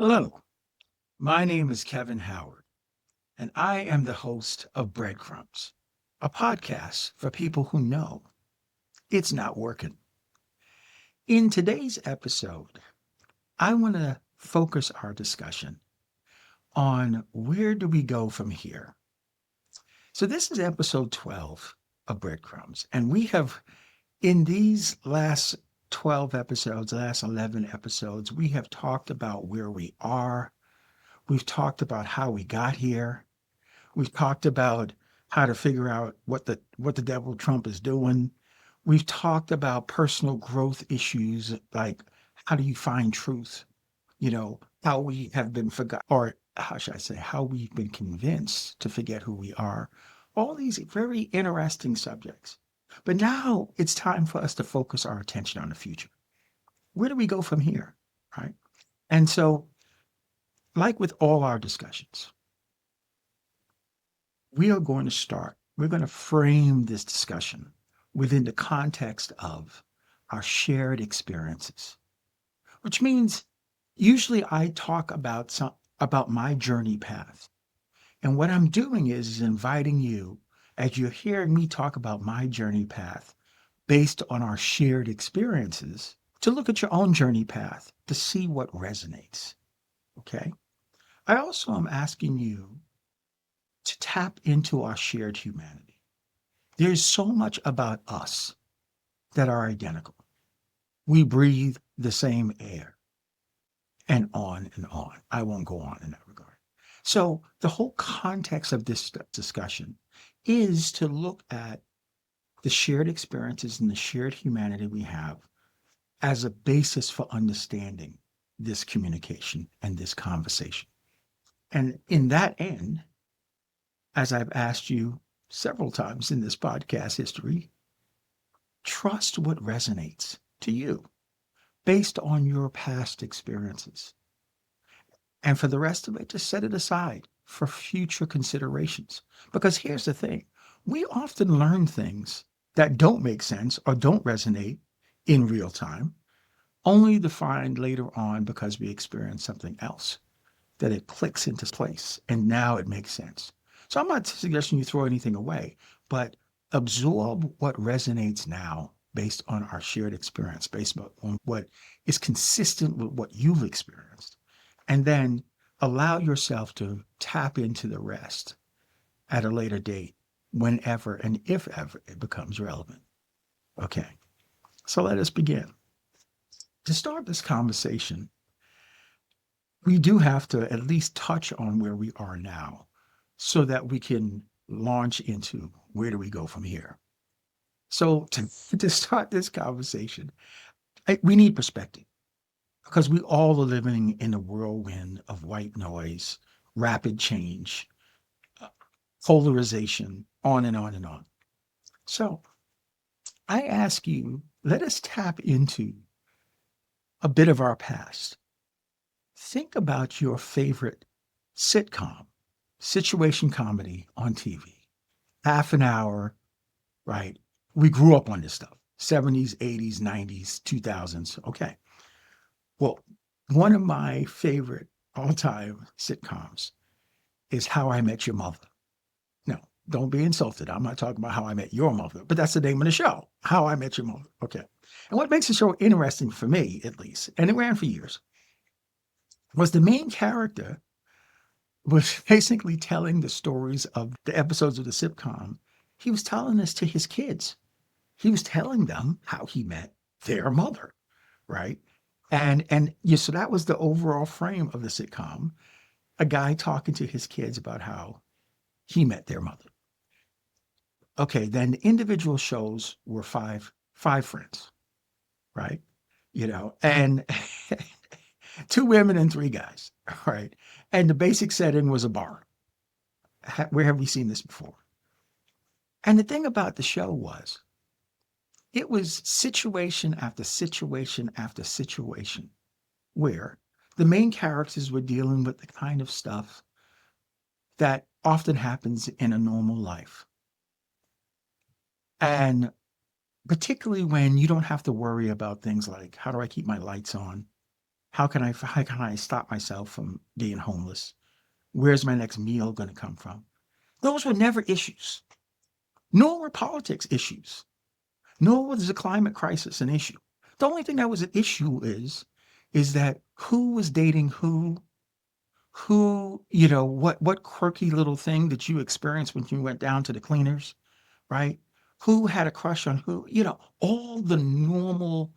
Hello, my name is Kevin Howard, and I am the host of Breadcrumbs, a podcast for people who know it's not working. In today's episode, I want to focus our discussion on where do we go from here. So, this is episode 12 of Breadcrumbs, and we have, in these last 12 episodes, last 11 episodes, we have talked about where we are. We've talked about how we got here. We've talked about how to figure out what the devil Trump is doing. We've talked about personal growth issues like how do you find truth? How we have been forgot, or how should I say, how we've been convinced to forget who we are. All these very interesting subjects. But now it's time for us to focus our attention on the future. Where do we go from here? Right. And so, like with all our discussions, we're going to frame this discussion within the context of our shared experiences, which means usually I talk about my journey path. And what I'm doing is inviting you, as you're hearing me talk about my journey path based on our shared experiences, to look at your own journey path to see what resonates. Okay. I also am asking you to tap into our shared humanity. There's so much about us that are identical. We breathe the same air, and on and on. I won't go on in that regard. So, the whole context of this discussion is to look at the shared experiences and the shared humanity we have as a basis for understanding this communication and this conversation. And in that end, as I've asked you several times in this podcast history, trust what resonates to you based on your past experiences. And for the rest of it, just set it aside for future considerations. Because here's the thing, we often learn things that don't make sense or don't resonate in real time, only to find later on because we experience something else that it clicks into place and now it makes sense. So I'm not suggesting you throw anything away, but absorb what resonates now based on our shared experience, based on what is consistent with what you've experienced. And then allow yourself to tap into the rest at a later date, whenever and if ever it becomes relevant. Okay, so let us begin. To start this conversation, we do have to at least touch on where we are now so that we can launch into where do we go from here. So to start this conversation, we need perspective because we all are living in a whirlwind of white noise, rapid change, uh, polarization, on and on and on. So I ask you, let us tap into a bit of our past. Think about your favorite sitcom, situation comedy on TV. Half an hour, right? We grew up on this stuff 70s, 80s, 90s, 2000s. Okay. Well, one of my favorite all time sitcoms is How I Met Your Mother. No, don't be insulted. I'm not talking about How I Met Your Mother, but that's the name of the show, How I Met Your Mother. Okay. And what makes the show interesting for me, at least, and it ran for years, was the main character was basically telling the stories of the episodes of the sitcom. He was telling this to his kids. He was telling them how he met their mother, right? And yeah, so that was the overall frame of the sitcom. A guy talking to his kids about how he met their mother. Okay, then the individual shows were five friends, right? And two women and three guys, right? And the basic setting was a bar. Where have we seen this before? And the thing about the show was it was situation after situation after situation where the main characters were dealing with the kind of stuff that often happens in a normal life. And particularly when you don't have to worry about things like, how do I keep my lights on? how can I stop myself from being homeless? Where's my next meal going to come from? Those were never issues. Nor were politics issues. Nor was the climate crisis an issue. The only thing that was an issue is that who was dating who, what quirky little thing that you experienced when you went down to the cleaners, right? Who had a crush on who, all the normal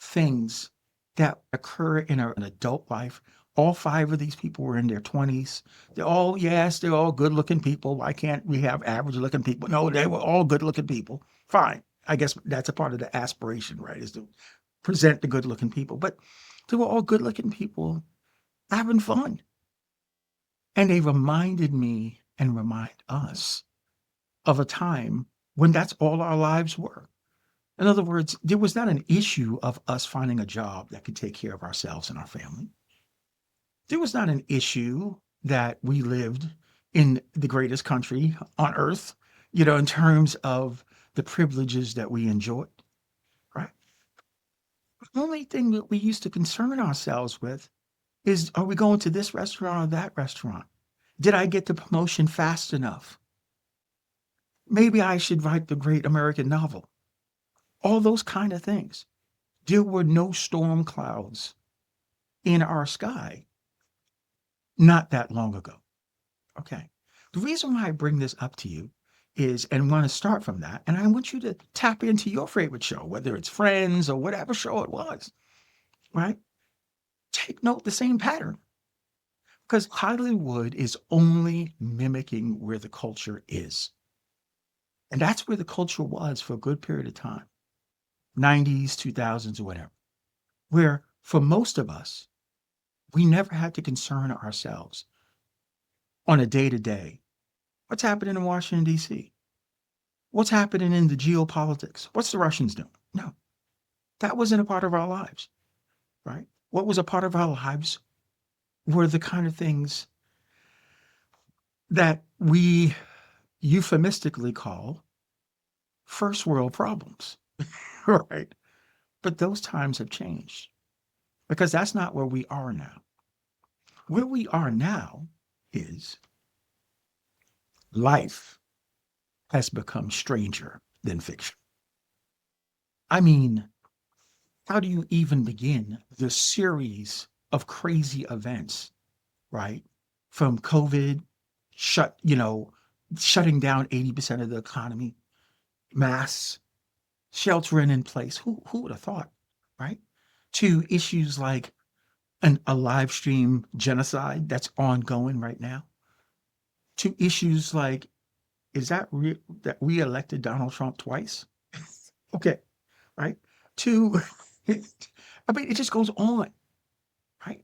things that occur in an adult life. All five of these people were in their 20s. Yes, they're all good looking people. Why can't we have average looking people? No, they were all good looking people. Fine. I guess that's a part of the aspiration, right? Is to present the good looking people. But they were all good looking people having fun. And they reminded me and remind us of a time when that's all our lives were. In other words, there was not an issue of us finding a job that could take care of ourselves and our family. There was not an issue that we lived in the greatest country on earth, in terms of the privileges that we enjoyed, right? The only thing that we used to concern ourselves with is, are we going to this restaurant or that restaurant? Did I get the promotion fast enough? Maybe I should write the great American novel. All those kind of things. There were no storm clouds in our sky not that long ago. Okay. The reason why I bring this up to you is, and want to start from that, and I want you to tap into your favorite show, whether it's Friends or whatever show it was, right? Take note the same pattern, because Hollywood is only mimicking where the culture is. And that's where the culture was for a good period of time, 90s, 2000s, or whatever, where for most of us, we never had to concern ourselves on a day to day. What's happening in Washington, D.C.? What's happening in the geopolitics? What's the Russians doing? No, that wasn't a part of our lives, right? What was a part of our lives were the kind of things that we euphemistically call first world problems, right? But those times have changed because that's not where we are now. Where we are now is life has become stranger than fiction. I mean, how do you even begin the series of crazy events, right? From COVID, shutting down 80% of the economy, mass sheltering in place. Who would have thought, right? To issues like a live stream genocide that's ongoing right now, to issues like, is that we elected Donald Trump twice? Okay, right? To, I mean, it just goes on, right?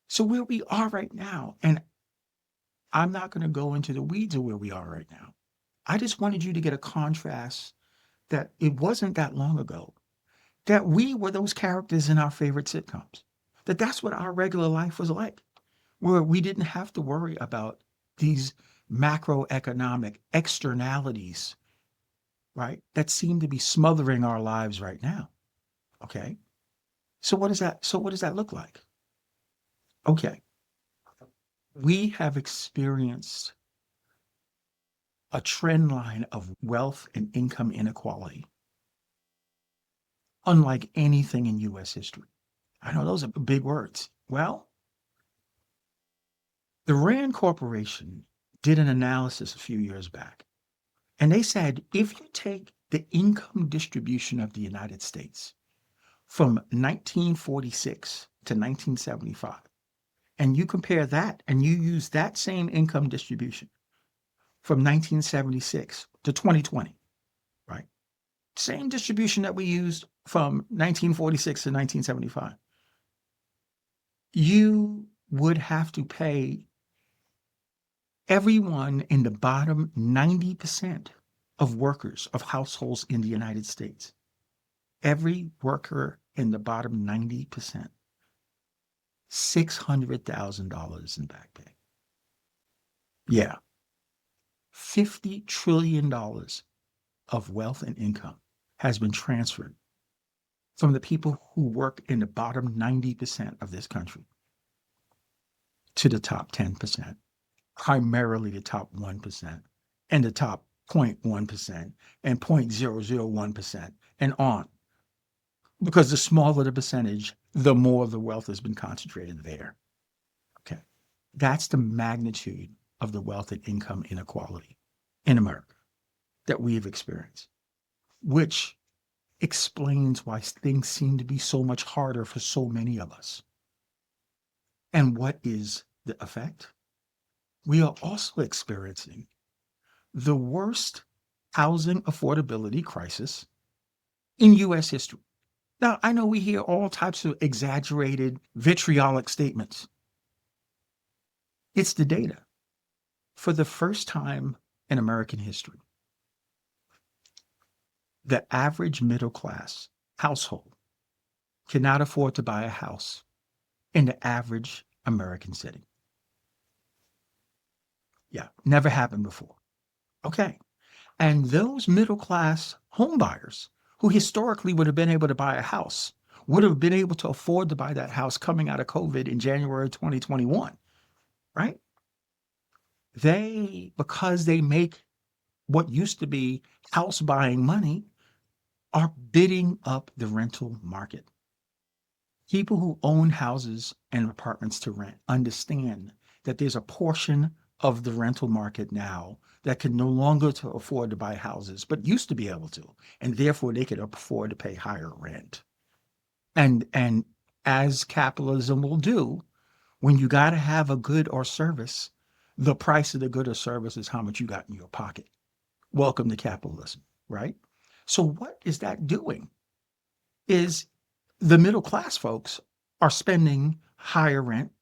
So where we are right now, and I'm not going to go into the weeds of where we are right now. I just wanted you to get a contrast that it wasn't that long ago that we were those characters in our favorite sitcoms. That's what our regular life was like, where we didn't have to worry about these macroeconomic externalities, right? That seem to be smothering our lives right now. Okay. So what does that look like? Okay. We have experienced a trend line of wealth and income inequality, unlike anything in US history. I know those are big words. Well, the Rand Corporation did an analysis a few years back, and they said if you take the income distribution of the United States from 1946 to 1975, and you compare that and you use that same income distribution from 1976 to 2020, right? Same distribution that we used from 1946 to 1975. You would have to pay everyone in the bottom 90% of workers of households in the United States. Every worker in the bottom 90%, $600,000 in back pay. Yeah, $50 trillion of wealth and income has been transferred from the people who work in the bottom 90% of this country to the top 10%, primarily the top 1% and the top 0.1% and 0.001% and on. Because the smaller the percentage, the more the wealth has been concentrated there. Okay. That's the magnitude of the wealth and income inequality in America that we have experienced, which explains why things seem to be so much harder for so many of us. And what is the effect? We are also experiencing the worst housing affordability crisis in US history. Now, I know we hear all types of exaggerated, vitriolic statements. It's the data. For the first time in American history, the average middle class household cannot afford to buy a house in the average American city. Yeah, never happened before. Okay. And those middle class home buyers who historically would have been able to buy a house would have been able to afford to buy that house coming out of COVID in January 2021, right? Because they make what used to be house buying money, are bidding up the rental market. People who own houses and apartments to rent understand that there's a portion of the rental market now that can no longer to afford to buy houses, but used to be able to, and therefore they could afford to pay higher rent. And as capitalism will do, when you got to have a good or service, the price of the good or service is how much you got in your pocket. Welcome to capitalism, right? So what is that doing? Is the middle class folks are spending higher rent,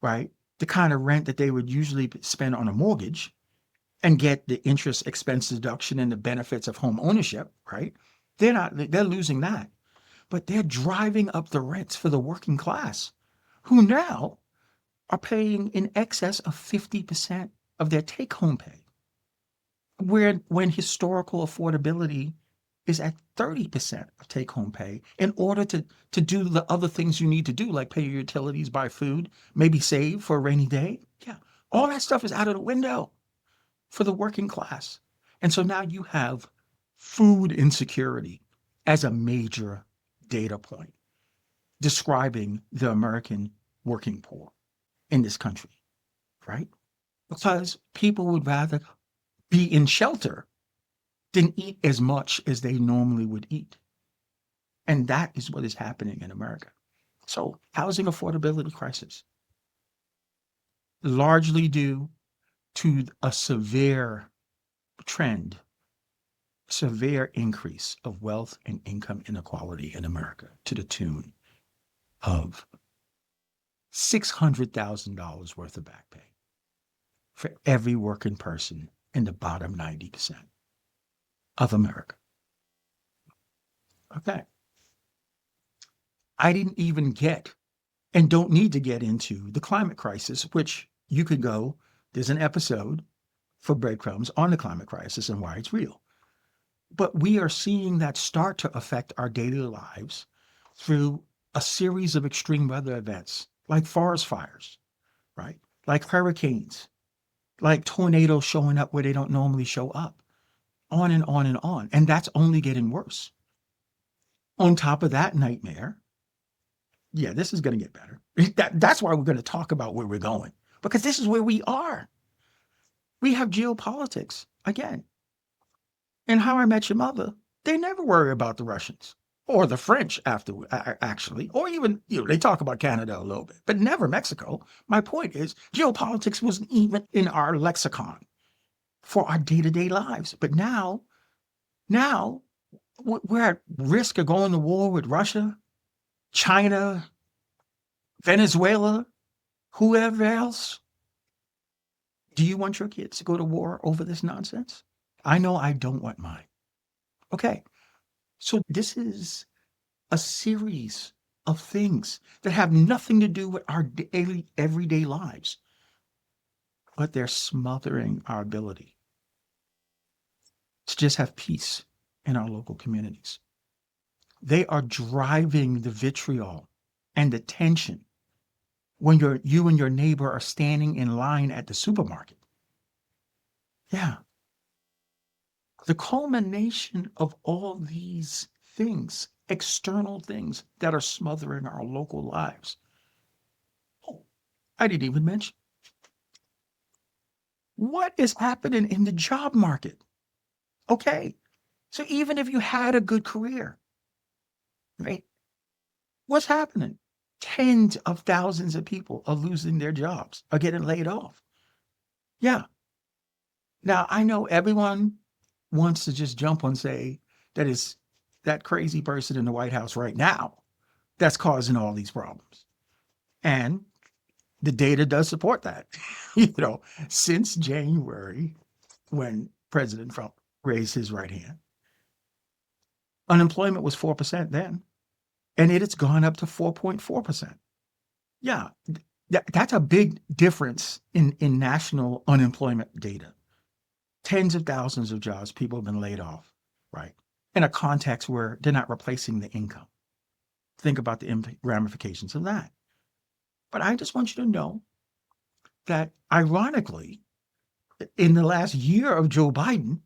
right? The kind of rent that they would usually spend on a mortgage and get the interest expense deduction and the benefits of home ownership, right? They're losing that. But they're driving up the rents for the working class, who now are paying in excess of 50% of their take home pay. When historical affordability is at 30% of take home pay in order to do the other things you need to do, like pay your utilities, buy food, maybe save for a rainy day. Yeah. All that stuff is out of the window for the working class. And so now you have food insecurity as a major data point describing the American working poor in this country, right? Because people would rather be in shelter than eat as much as they normally would eat. And that is what is happening in America. So, housing affordability crisis, largely due to a trend, severe increase of wealth and income inequality in America to the tune of $600,000 worth of back pay for every working person in the bottom 90% of America. Okay. I didn't even get and don't need to get into the climate crisis, which you could go, there's an episode for Breadcrumbs on the climate crisis and why it's real. But we are seeing that start to affect our daily lives through a series of extreme weather events like forest fires, right? Like hurricanes, like tornadoes showing up where they don't normally show up, on and on and on. And that's only getting worse. On top of that nightmare, yeah, this is going to get better. That's why we're going to talk about where we're going, because this is where we are. We have geopolitics again. In How I Met Your Mother, they never worry about the Russians or the French actually, or even, they talk about Canada a little bit, but never Mexico. My point is geopolitics wasn't even in our lexicon for our day-to-day lives. But now we're at risk of going to war with Russia, China, Venezuela, whoever else. Do you want your kids to go to war over this nonsense? I know I don't want mine. Okay. So this is a series of things that have nothing to do with our daily, everyday lives, but they're smothering our ability to just have peace in our local communities. They are driving the vitriol and the tension when you and your neighbor are standing in line at the supermarket. Yeah. The culmination of all these things, external things that are smothering our local lives. Oh, I didn't even mention what is happening in the job market. Okay. So even if you had a good career, right? What's happening? Tens of thousands of people are losing their jobs, are getting laid off. Yeah. Now I know everyone wants to just jump on say that is that crazy person in the White House right now that's causing all these problems. And the data does support that. You know, since January, when President Trump raised his right hand, unemployment was 4% then, and it has gone up to 4.4%. Yeah, that's a big difference in national unemployment data. Tens of thousands of jobs, people have been laid off, right? In a context where they're not replacing the income. Think about the ramifications of that. But I just want you to know that ironically, in the last year of Joe Biden,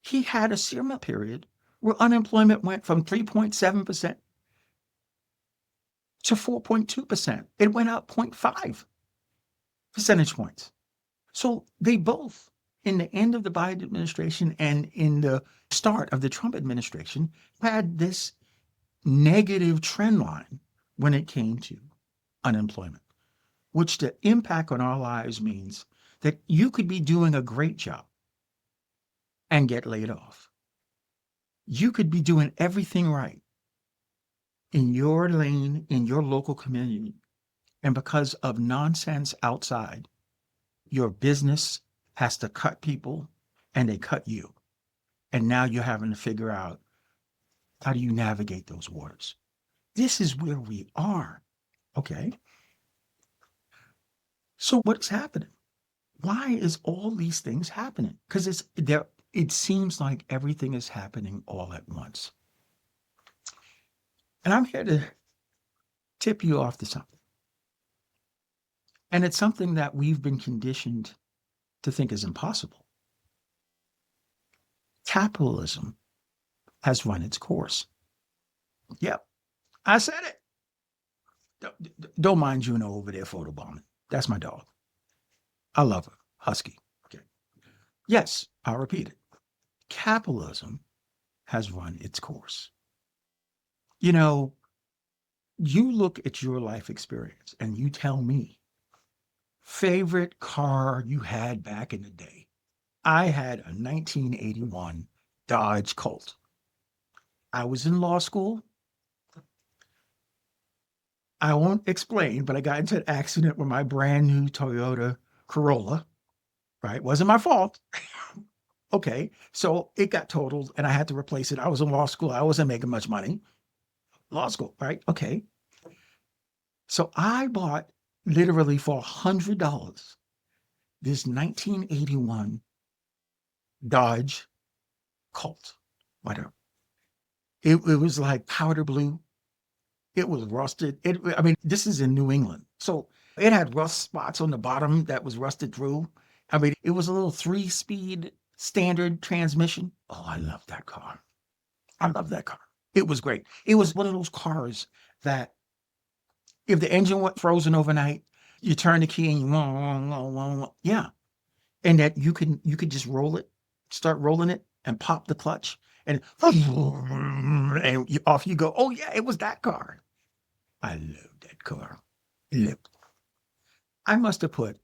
he had a similar period where unemployment went from 3.7% to 4.2%. It went up zero point 0.5 percentage points. So they both, in the end of the Biden administration and in the start of the Trump administration, had this negative trend line when it came to unemployment, which the impact on our lives means that you could be doing a great job and get laid off. You could be doing everything right in your lane, in your local community. And because of nonsense outside, your business has to cut people and they cut you. And now you're having to figure out how do you navigate those waters? This is where we are. Okay. So what's happening? Why is all these things happening? Because it's there, it seems like everything is happening all at once. And I'm here to tip you off to something. And it's something that we've been conditioned to think is impossible. Capitalism has run its course. Yep, I said it. Don't mind Juno over there photobombing. That's my dog. I love her. Husky. Okay. Yes, I'll repeat it. Capitalism has run its course. You know, you look at your life experience and you tell me favorite car you had back in the day. I had a 1981 Dodge Colt. I was in law school. I won't explain, but I got into an accident with my brand new Toyota Corolla, right? Wasn't my fault. Okay. So it got totaled and I had to replace it. I was in law school. I wasn't making much money. Law school, right? Okay. So I bought literally for $100 this 1981 Dodge Colt. Whatever. It was like powder blue. It was rusted. I mean, this is in New England. So it had rust spots on the bottom that was rusted through. I mean, it was a little 3-speed standard transmission. Oh, I love that car. I love that car. It was great. It was one of those cars that if the engine went frozen overnight, you turn the key and yeah. And that you could just roll it, start rolling it and pop the clutch and off you go. Oh yeah, it was that car. I love that car. Look, I must have put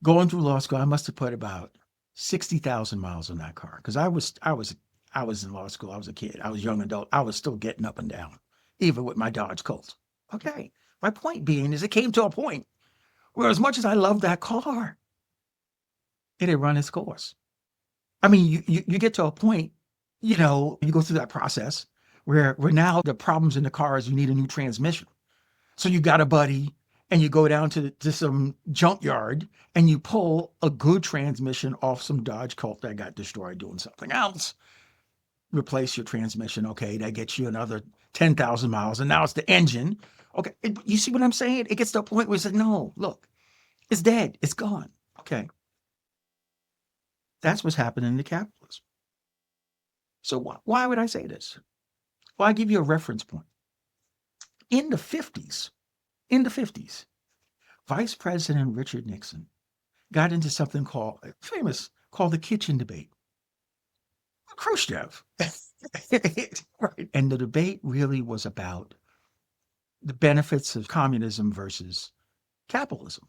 going through law school. I must have put about 60,000 miles on that car because I was in law school. I was a kid. I was a young adult. I was still getting up and down, even with my Dodge Colt. Okay. My point being is it came to a point where as much as I loved that car, it had run its course. I mean, you get to a point, you go through that process where now the problems in the car is you need a new transmission. So you got a buddy and you go down to some junkyard and you pull a good transmission off some Dodge Colt that got destroyed doing something else. replace your transmission. Okay, that gets you another 10,000 miles, and now it's the engine. Okay, you see what I'm saying? It gets to a point where it's like, no, look, it's dead, it's gone. Okay, that's what's happening to capitalism. So why would I say this? Well, I give you a reference point. In the 50s, in the 50s, Vice President Richard Nixon got into something called called the kitchen debate. Khrushchev. Right. And the debate really was about the benefits of communism versus capitalism.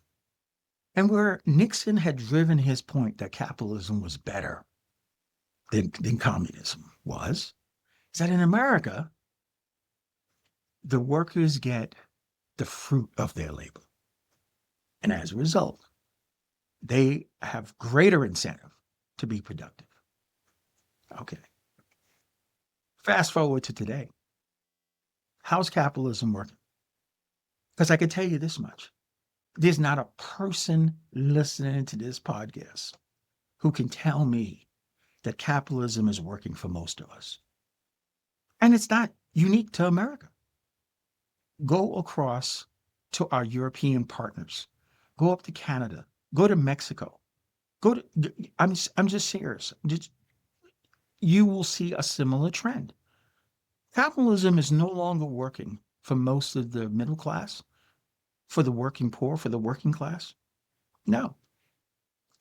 And where Nixon had driven his point that capitalism was better than communism is that in America, the workers get the fruit of their labor. And as a result, they have greater incentive to be productive. Okay. Fast forward to today. How's capitalism working? Because I can tell you this much. There's not a person listening to this podcast who can tell me that capitalism is working for most of us. And it's not unique to America. Go across to our European partners. Go up to Canada. Go to Mexico. I'm just serious. You will see a similar trend. Capitalism is no longer working for most of the middle class, for the working poor, for the working class. No.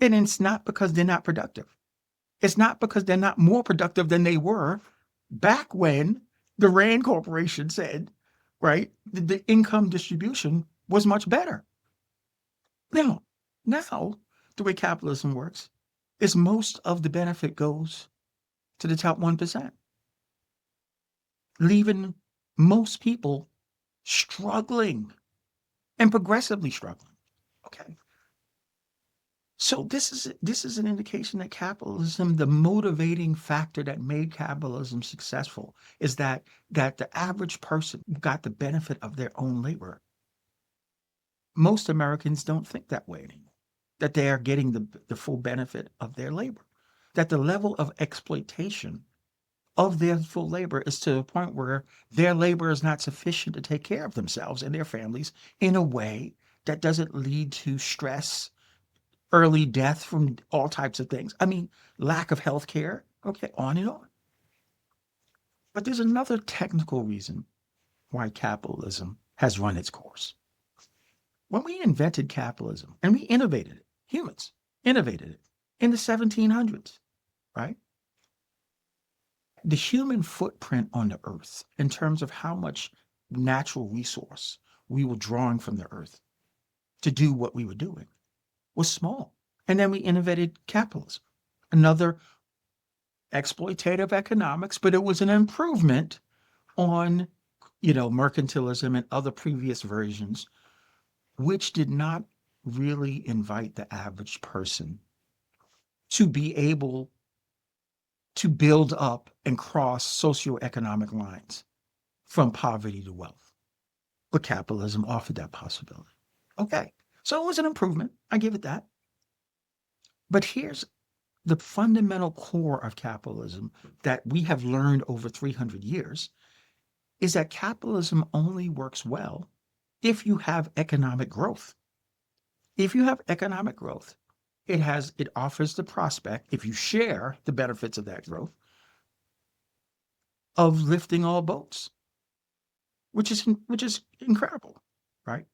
And it's not because they're not productive. It's not because they're not more productive than they were back when the Rand Corporation said, right, the income distribution was much better. Now, the way capitalism works is most of the benefit goes to the top 1%, leaving most people struggling and progressively struggling. Okay. So this is an indication that capitalism, the motivating factor that made capitalism successful, is that the average person got the benefit of their own labor. Most Americans don't think that way anymore, that they are getting the full benefit of their labor, that the level of exploitation of their full labor is to a point where their labor is not sufficient to take care of themselves and their families in a way that doesn't lead to stress, early death from all types of things. I mean, lack of health care, okay, on and on. But there's another technical reason why capitalism has run its course. When we invented capitalism and we innovated it, humans innovated it in the 1700s, right? The human footprint on the earth in terms of how much natural resource we were drawing from the earth to do what we were doing was small. And then we innovated capitalism, another exploitative economics, but it was an improvement on, mercantilism and other previous versions, which did not really invite the average person to be able to build up and cross socioeconomic lines from poverty to wealth. But capitalism offered that possibility. Okay, so it was an improvement. I give it that. But here's the fundamental core of capitalism that we have learned over 300 years is that capitalism only works well if you have economic growth. If you have economic growth, it offers the prospect, if you share the benefits of that growth, of lifting all boats, which is incredible, right?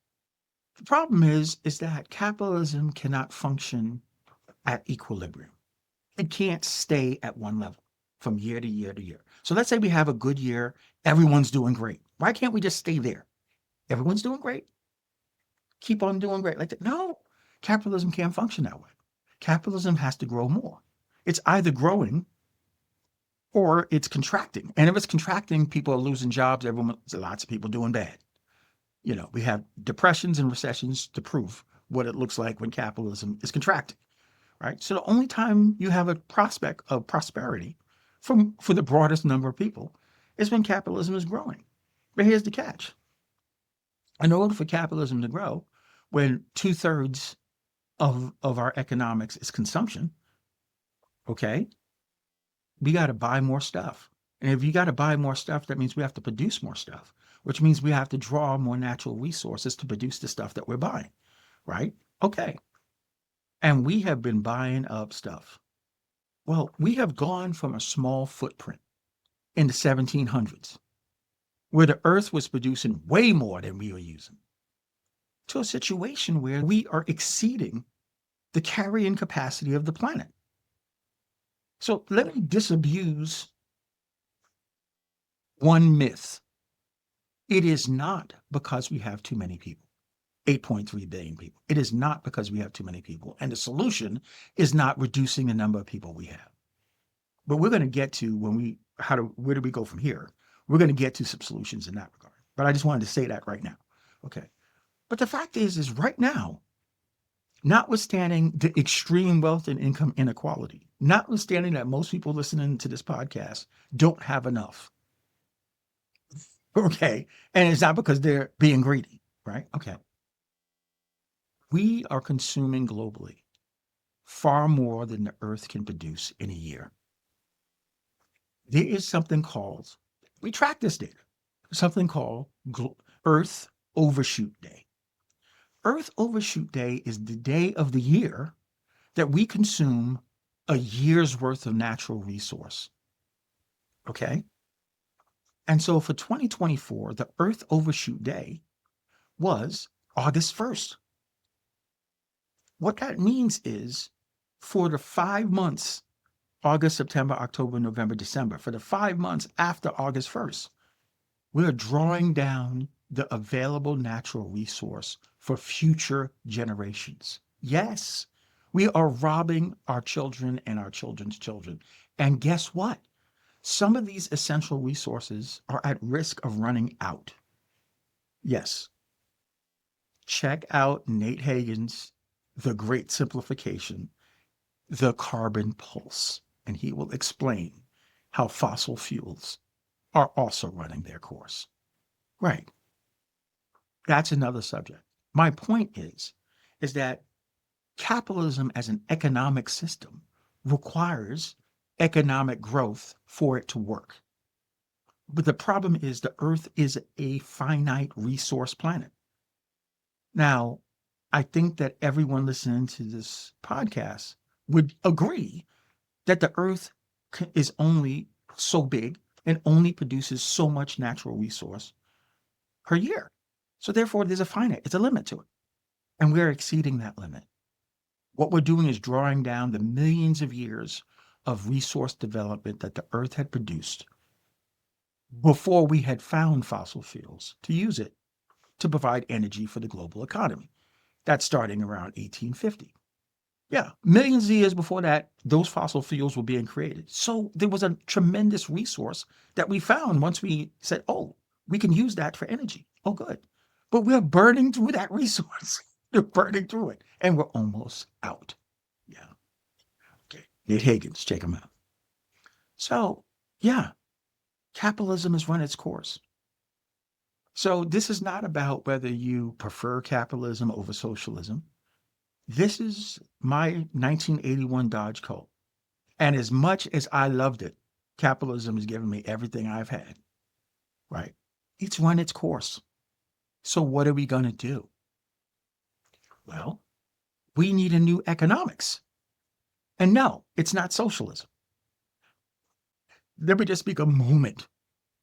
The problem is that capitalism cannot function at equilibrium. It can't stay at one level from year to year to year. So let's say we have a good year, everyone's doing great. Why can't we just stay there? Everyone's doing great. Keep on doing great like that. No, capitalism can't function that way. Capitalism has to grow more. It's either growing or it's contracting. And if it's contracting, people are losing jobs. Lots of people doing bad. We have depressions and recessions to prove what it looks like when capitalism is contracting, right? So the only time you have a prospect of prosperity for the broadest number of people is when capitalism is growing. But here's the catch. In order for capitalism to grow, when 2/3 of our economics is consumption, okay, we got to buy more stuff. And if you got to buy more stuff, that means we have to produce more stuff, which means we have to draw more natural resources to produce the stuff that we're buying, right? Okay. And we have been buying up stuff. Well, we have gone from a small footprint in the 1700s, where the earth was producing way more than we were using, to a situation where we are exceeding the carrying capacity of the planet. So let me disabuse one myth. It is not because we have too many people, 8.3 billion people. It is not because we have too many people. And the solution is not reducing the number of people we have. But we're going to get to where do we go from here? We're going to get to some solutions in that regard. But I just wanted to say that right now. Okay. But the fact is right now, notwithstanding the extreme wealth and income inequality, notwithstanding that most people listening to this podcast don't have enough. Okay. And it's not because they're being greedy, right? Okay. We are consuming globally far more than the earth can produce in a year. There is something called, we track this data, something called Earth Overshoot Day. Earth Overshoot Day is the day of the year that we consume a year's worth of natural resource. Okay? And so for 2024, the Earth Overshoot Day was August 1st. What that means is for the 5 months, August, September, October, November, December, for the 5 months after August 1st, we're drawing down the available natural resource for future generations. Yes, we are robbing our children and our children's children. And guess what? Some of these essential resources are at risk of running out. Yes. Check out Nate Hagen's The Great Simplification, The Carbon Pulse, and he will explain how fossil fuels are also running their course. Right. That's another subject. My point is that capitalism as an economic system requires economic growth for it to work. But the problem is the earth is a finite resource planet. Now, I think that everyone listening to this podcast would agree that the earth is only so big and only produces so much natural resource per year. So therefore, there's it's a limit to it. And we're exceeding that limit. What we're doing is drawing down the millions of years of resource development that the earth had produced before we had found fossil fuels to use it to provide energy for the global economy. That's starting around 1850. Yeah, millions of years before that, those fossil fuels were being created. So there was a tremendous resource that we found once we said, oh, we can use that for energy. Oh, good. But we're burning through that resource. We're burning through it. And we're almost out. Yeah. Okay. Nate Hagens, check him out. So, yeah, capitalism has run its course. So this is not about whether you prefer capitalism over socialism. This is my 1981 Dodge Colt. And as much as I loved it, capitalism has given me everything I've had, right? It's run its course. So what are we going to do? Well, we need a new economics. And no, it's not socialism. Let me just speak a moment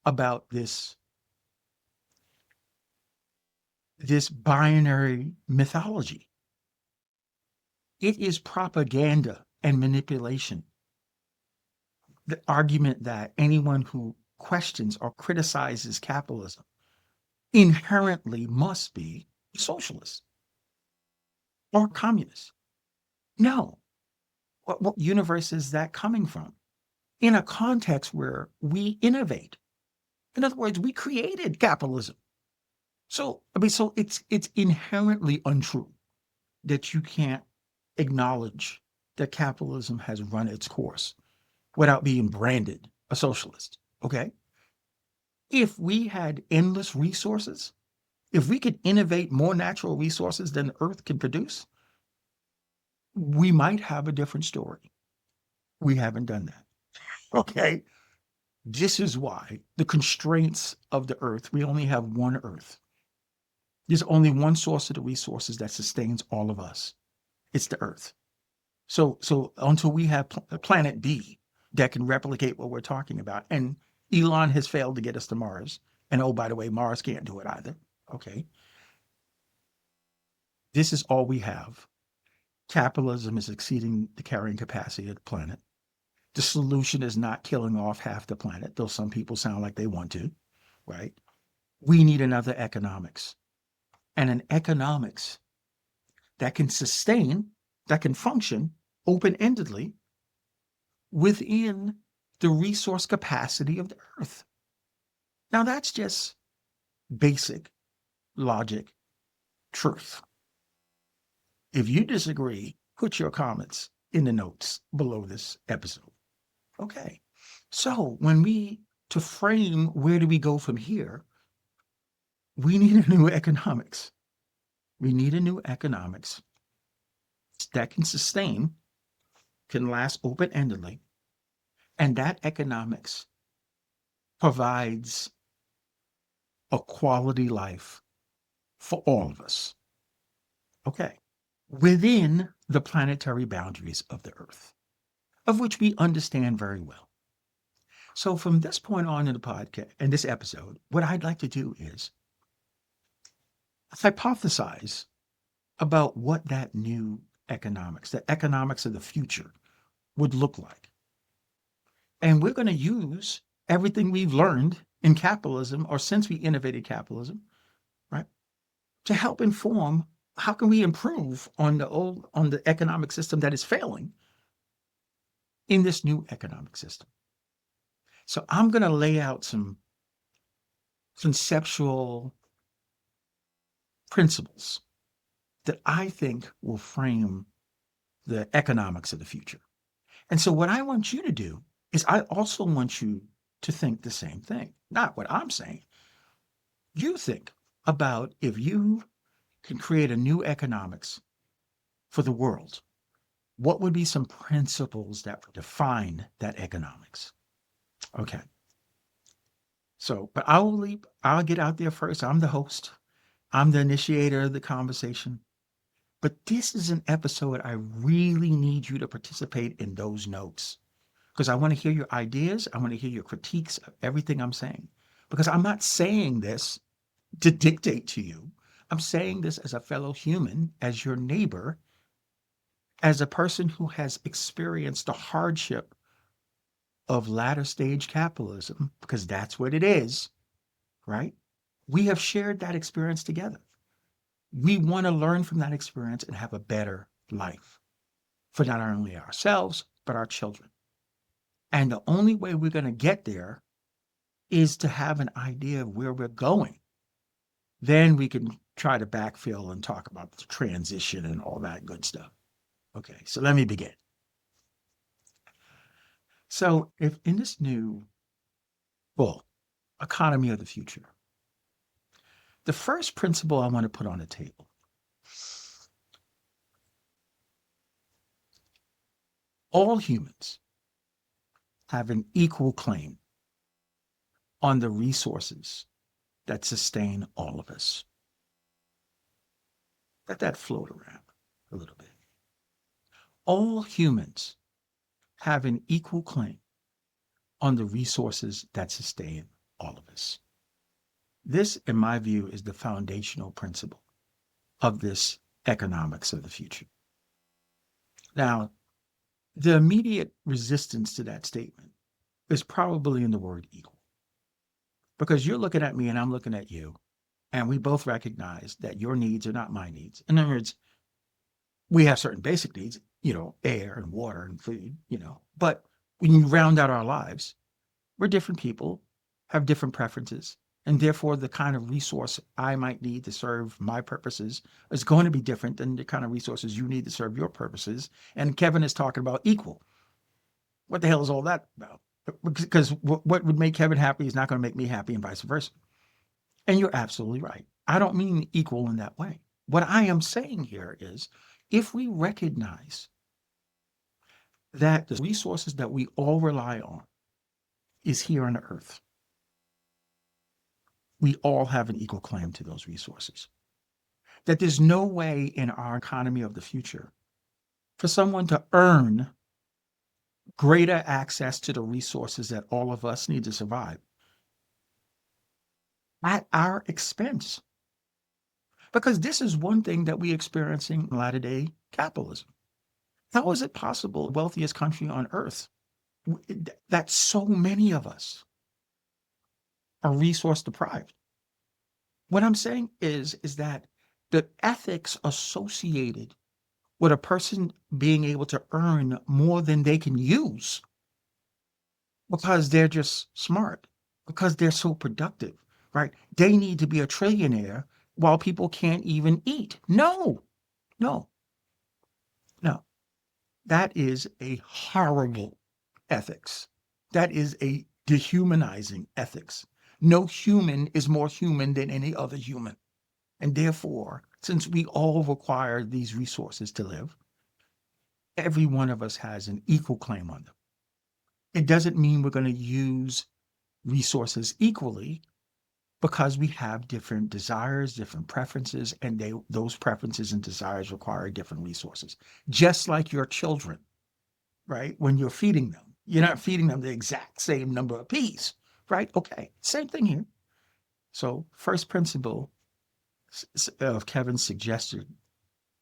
about this binary mythology. It is propaganda and manipulation. The argument that anyone who questions or criticizes capitalism inherently must be socialist or communist. No. What universe is that coming from? In a context where we innovate. In other words, we created capitalism. So it's inherently untrue that you can't acknowledge that capitalism has run its course without being branded a socialist. Okay? If we had endless resources, if we could innovate more natural resources than the earth can produce, we might have a different story. We haven't done that. Okay? This is why the constraints of the earth, we only have one earth. There's only one source of the resources that sustains all of us. It's the earth. So until we have planet B that can replicate what we're talking about, and Elon has failed to get us to Mars, and oh, by the way, Mars can't do it either. Okay. This is all we have. Capitalism is exceeding the carrying capacity of the planet. The solution is not killing off half the planet, though some people sound like they want to, right? We need another economics, and an economics that can sustain, that can function open-endedly within the resource capacity of the earth. Now, that's just basic logic truth. If you disagree, put your comments in the notes below this episode. Okay. So to frame where do we go from here, we need a new economics. We need a new economics that can sustain, can last open-endedly, and that economics provides a quality life for all of us. Okay. Within the planetary boundaries of the earth, of which we understand very well. So from this point on in the podcast, in this episode, what I'd like to do is hypothesize about what that new economics, the economics of the future, would look like. And we're going to use everything we've learned in capitalism, or since we innovated capitalism, right, to help inform how can we improve on the economic system that is failing in this new economic system. So I'm going to lay out some conceptual principles that I think will frame the economics of the future. And so what I want you to do is I also want you to think the same thing. Not what I'm saying. You think about if you can create a new economics for the world, what would be some principles that would define that economics? Okay. So, but I'll get out there first. I'm the host. I'm the initiator of the conversation. But this is an episode I really need you to participate in those notes, because I want to hear your ideas. I want to hear your critiques of everything I'm saying, because I'm not saying this to dictate to you. I'm saying this as a fellow human, as your neighbor, as a person who has experienced the hardship of latter stage capitalism, because that's what it is, right? We have shared that experience together. We want to learn from that experience and have a better life for not only ourselves, but our children. And the only way we're going to get there is to have an idea of where we're going. Then we can try to backfill and talk about the transition and all that good stuff. Okay, so let me begin. So if in this new, economy of the future, the first principle I want to put on the table, all humans have an equal claim on the resources that sustain all of us. Let that float around a little bit. All humans have an equal claim on the resources that sustain all of us. This, in my view, is the foundational principle of this economics of the future. Now, the immediate resistance to that statement is probably in the word equal, because you're looking at me and I'm looking at you, and we both recognize that your needs are not my needs. In other words, we have certain basic needs, air and water and food, but when you round out our lives, we're different people, have different preferences, and therefore the kind of resource I might need to serve my purposes is going to be different than the kind of resources you need to serve your purposes. And Kevin is talking about equal. What the hell is all that about? Because what would make Kevin happy is not going to make me happy, and vice versa. And you're absolutely right. I don't mean equal in that way. What I am saying here is, if we recognize that the resources that we all rely on is here on earth. We all have an equal claim to those resources. That there's no way in our economy of the future for someone to earn greater access to the resources that all of us need to survive at our expense. Because this is one thing that we experiencing in latter day capitalism. How is it possible, the wealthiest country on earth, that so many of us are resource deprived? What I'm saying is that the ethics associated with a person being able to earn more than they can use because they're just smart, because they're so productive, right? They need to be a trillionaire while people can't even eat. No, no, no. That is a horrible ethics. That is a dehumanizing ethics. No human is more human than any other human. And therefore, since we all require these resources to live, every one of us has an equal claim on them. It doesn't mean we're going to use resources equally because we have different desires, different preferences, and those preferences and desires require different resources. Just like your children, right? When you're feeding them, you're not feeding them the exact same number of peas, right? Okay, same thing here. So, first principle of Kevin's suggested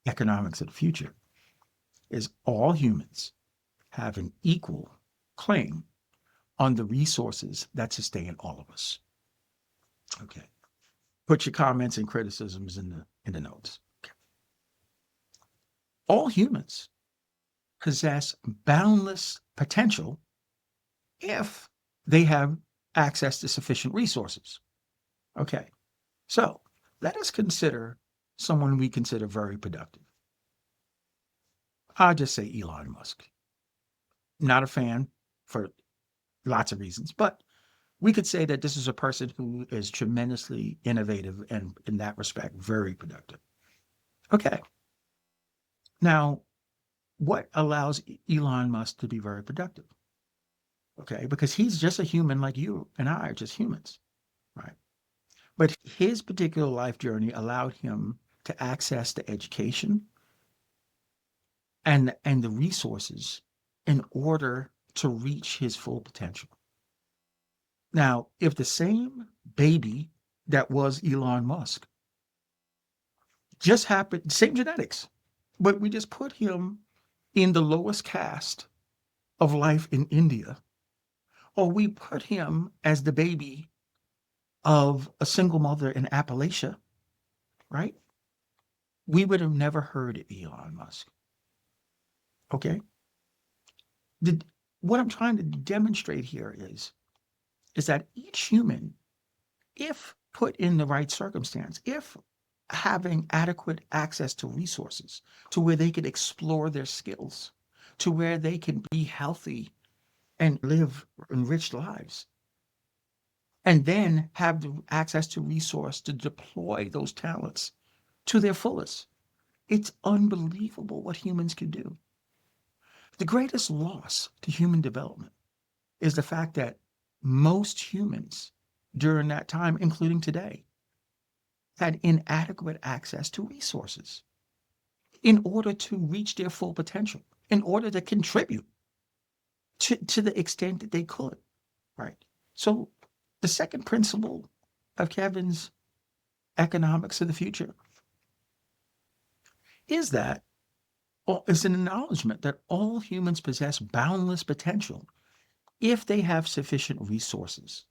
economics of the future is all humans have an equal claim on the resources that sustain all of us. Okay. Put your comments and criticisms in the notes. Okay. All humans possess boundless potential if they have access to sufficient resources. Okay. So let us consider someone we consider very productive. I'll just say Elon Musk. Not a fan for lots of reasons, but we could say that this is a person who is tremendously innovative and, in that respect, very productive. Okay. Now, what allows Elon Musk to be very productive? Okay. Because he's just a human like you and I are just humans, right? But his particular life journey allowed him to access the education and the resources in order to reach his full potential. Now, if the same baby that was Elon Musk just happened, same genetics, but we just put him in the lowest caste of life in India, or we put him as the baby of a single mother in Appalachia, right? We would have never heard of Elon Musk. Okay? The, what I'm trying to demonstrate here is that each human, if put in the right circumstance, if having adequate access to resources to where they could explore their skills, to where they can be healthy and live enriched lives, and then have the access to resource to deploy those talents to their fullest. It's unbelievable what humans can do. The greatest loss to human development is the fact that most humans during that time, including today, had inadequate access to resources in order to reach their full potential, in order to contribute to the extent that they could, right? So the second principle of Kevin's economics of the future is that it's an acknowledgement that all humans possess boundless potential if they have sufficient resources,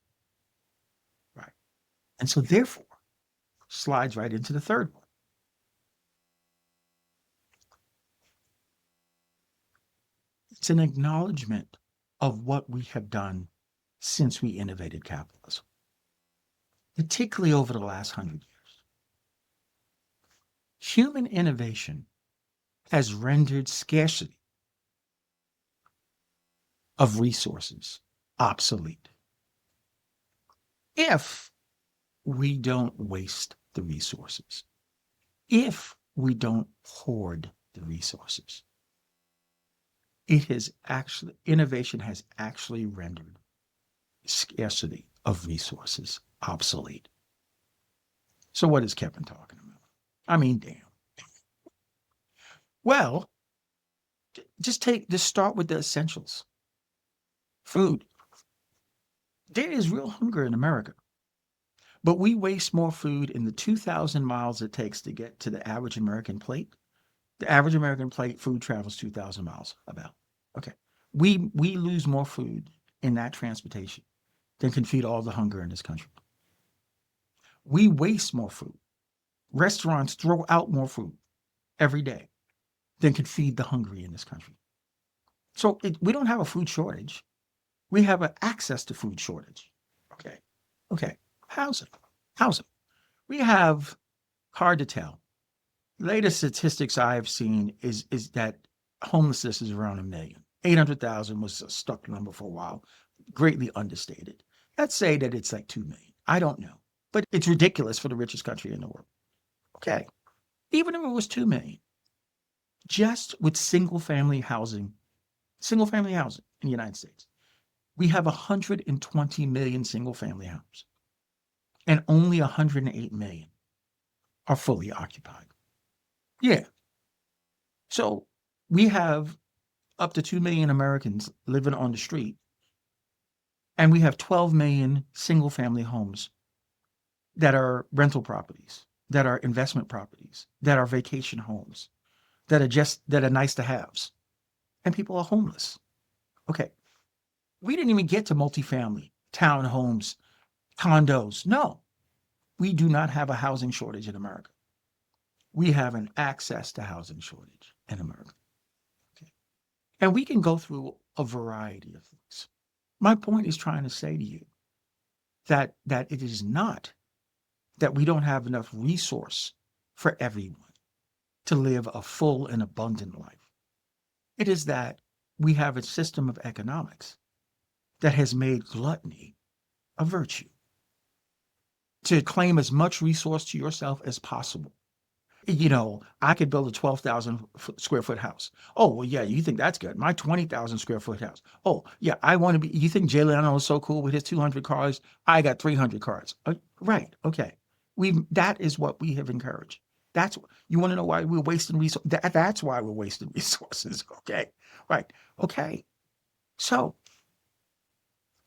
right? And so therefore, slides right into the third one. It's an acknowledgement of what we have done since we innovated capitalism, particularly over the last 100 years. Human innovation has rendered scarcity of resources obsolete if we don't waste the resources, if we don't hoard the resources. Innovation has actually rendered scarcity of resources obsolete. So what is Kevin talking about? I mean, damn. Well, just start with the essentials. Food. There is real hunger in America, but we waste more food in the 2,000 miles it takes to get to the average American plate. The average American plate food travels 2,000 miles about. Okay. We lose more food in that transportation than can feed all the hunger in this country. We waste more food. Restaurants throw out more food every day than can feed the hungry in this country. So we don't have a food shortage. We have an access to food shortage. Okay. Okay. Housing. Housing. We have, hard to tell. Latest statistics I've seen is that homelessness is around 1 million. 800,000 was a stuck number for a while, greatly understated. Let's say that it's like 2 million. I don't know. But it's ridiculous for the richest country in the world. Okay. Even if it was 2 million, just with single family housing in the United States, we have 120 million single family homes, and only 108 million are fully occupied. Yeah. So we have up to 2 million Americans living on the street, and we have 12 million single family homes that are rental properties, that are investment properties, that are vacation homes, that are nice to haves. And people are homeless. Okay. We didn't even get to multifamily, townhomes, condos. No, we do not have a housing shortage in America. We have an access to housing shortage in America. Okay. And we can go through a variety of things. My point is trying to say to you that it is not that we don't have enough resource for everyone to live a full and abundant life. It is that we have a system of economics that has made gluttony a virtue. To claim as much resource to yourself as possible. I could build a 12,000 square foot house. Oh, well, yeah, you think that's good. My 20,000 square foot house. Oh, yeah, I want to be, you think Jay Leno is so cool with his 200 cars? I got 300 cars. Right. Okay. That is what we have encouraged. You want to know why we're wasting resources? That's why we're wasting resources. Okay. Right. Okay. So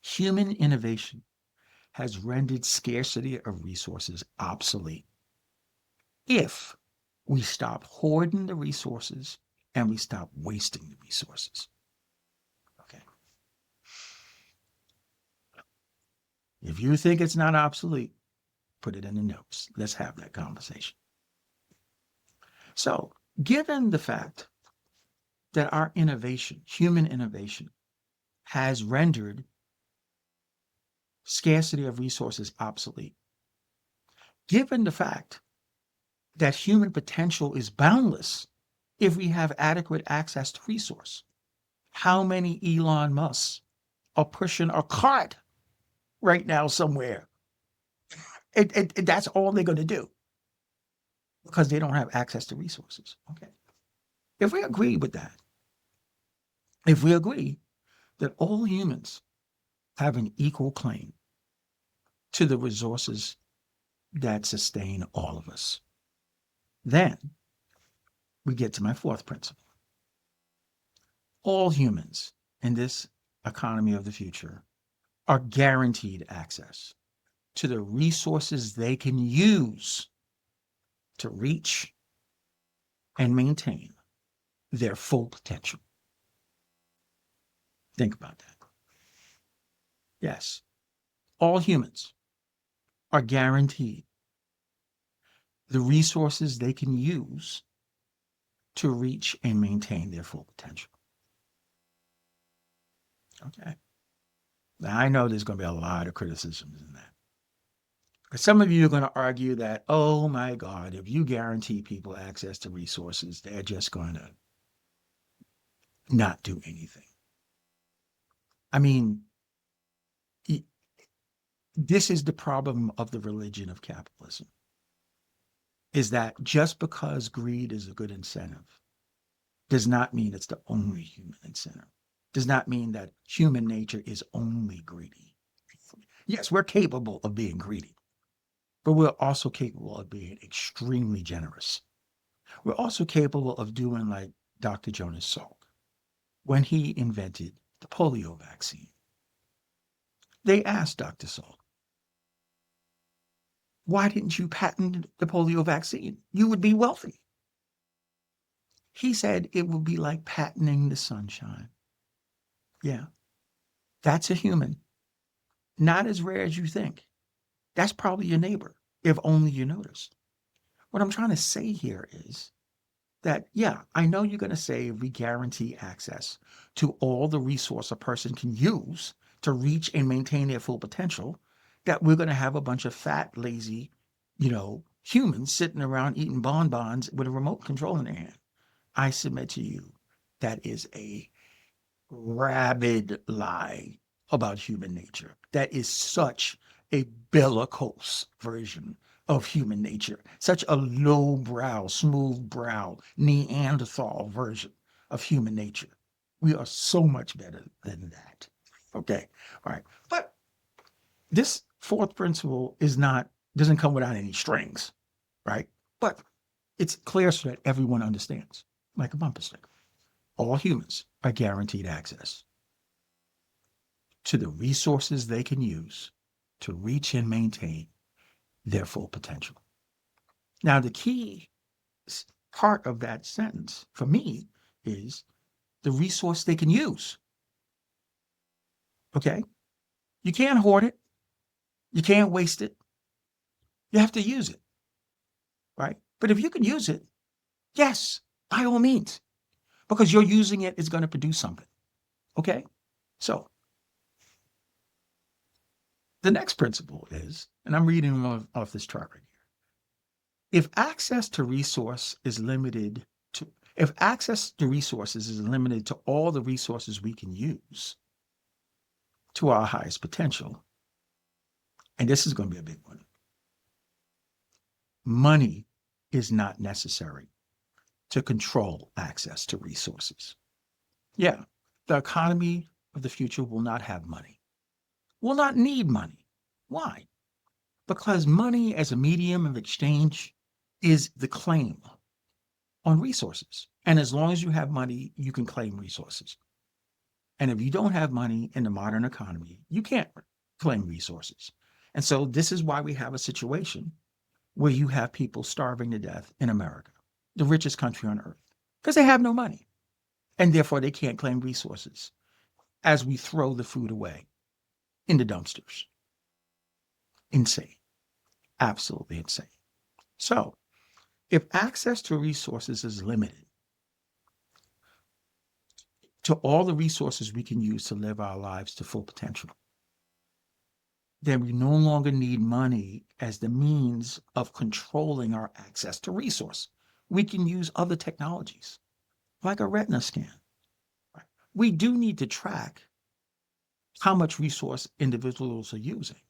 human innovation has rendered scarcity of resources obsolete. If we stop hoarding the resources and we stop wasting the resources. Okay. If you think it's not obsolete, put it in the notes. Let's have that conversation. So, given the fact that our innovation, human innovation, has rendered scarcity of resources obsolete, given the fact that human potential is boundless if we have adequate access to resource, how many Elon Musks are pushing a cart right now somewhere? That's all they're going to do because they don't have access to resources. Okay. If we agree with that, if we agree that all humans have an equal claim to the resources that sustain all of us, then we get to my fourth principle. All humans in this economy of the future are guaranteed access to the resources they can use to reach and maintain their full potential. Think about that. Yes, all humans are guaranteed the resources they can use to reach and maintain their full potential. Okay. Now, I know there's going to be a lot of criticisms in that. But some of you are going to argue that, oh my God, if you guarantee people access to resources, they're just going to not do anything. I mean, this is the problem of the religion of capitalism, is that just because greed is a good incentive does not mean it's the only human incentive. Does not mean that human nature is only greedy. Yes, we're capable of being greedy, but we're also capable of being extremely generous. We're also capable of doing like Dr. Jonas Salk when he invented the polio vaccine. They asked Dr. Salk, why didn't you patent the polio vaccine? You would be wealthy. He said it would be like patenting the sunshine. Yeah, that's a human. Not as rare as you think. That's probably your neighbor, if only you noticed. What I'm trying to say here is that, yeah, I know you're going to say we guarantee access to all the resource a person can use to reach and maintain their full potential, that we're going to have a bunch of fat, lazy, humans sitting around eating bonbons with a remote control in their hand. I submit to you that is a rabid lie about human nature. That is such a bellicose version of human nature, such a low-brow, smooth-brow, Neanderthal version of human nature. We are so much better than that. Okay, all right. But this fourth principle doesn't come without any strings, right? But it's clear so that everyone understands, like a bumper sticker. All humans are guaranteed access to the resources they can use to reach and maintain their full potential. Now, the key part of that sentence for me is the resource they can use. Okay? You can't hoard it. You can't waste it. You have to use it, right? But if you can use it, yes, by all means, because you're using it is going to produce something. Okay? So the next principle is, and I'm reading off this chart right here. If access to resources is limited to all the resources we can use to our highest potential, and this is going to be a big one, money is not necessary to control access to resources. Yeah, the economy of the future will not have money, will not need money. Why? Because money as a medium of exchange is the claim on resources. And as long as you have money, you can claim resources. And if you don't have money in the modern economy, you can't claim resources. And so this is why we have a situation where you have people starving to death in America, the richest country on earth, because they have no money. And therefore they can't claim resources as we throw the food away in the dumpsters. Insane. Absolutely insane. So if access to resources is limited to all the resources we can use to live our lives to full potential, then we no longer need money as the means of controlling our access to resource. We can use other technologies, like a retina scan. Right? We do need to track how much resource individuals are using,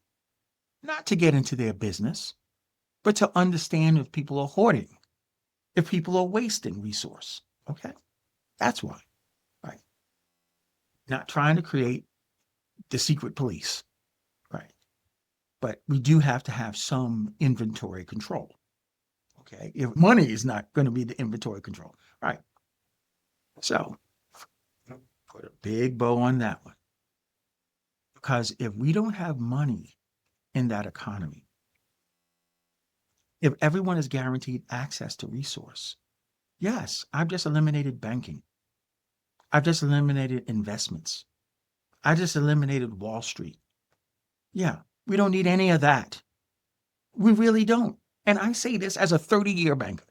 not to get into their business, but to understand if people are hoarding, if people are wasting resource. Okay? That's why. Right? Not trying to create the secret police. Right? But we do have to have some inventory control. Okay. If money is not going to be the inventory control. Right. So put a big bow on that one. Because if we don't have money in that economy, if everyone is guaranteed access to resource, yes, I've just eliminated banking. I've just eliminated investments. I just eliminated Wall Street. Yeah, we don't need any of that. We really don't. And I say this as a 30-year banker.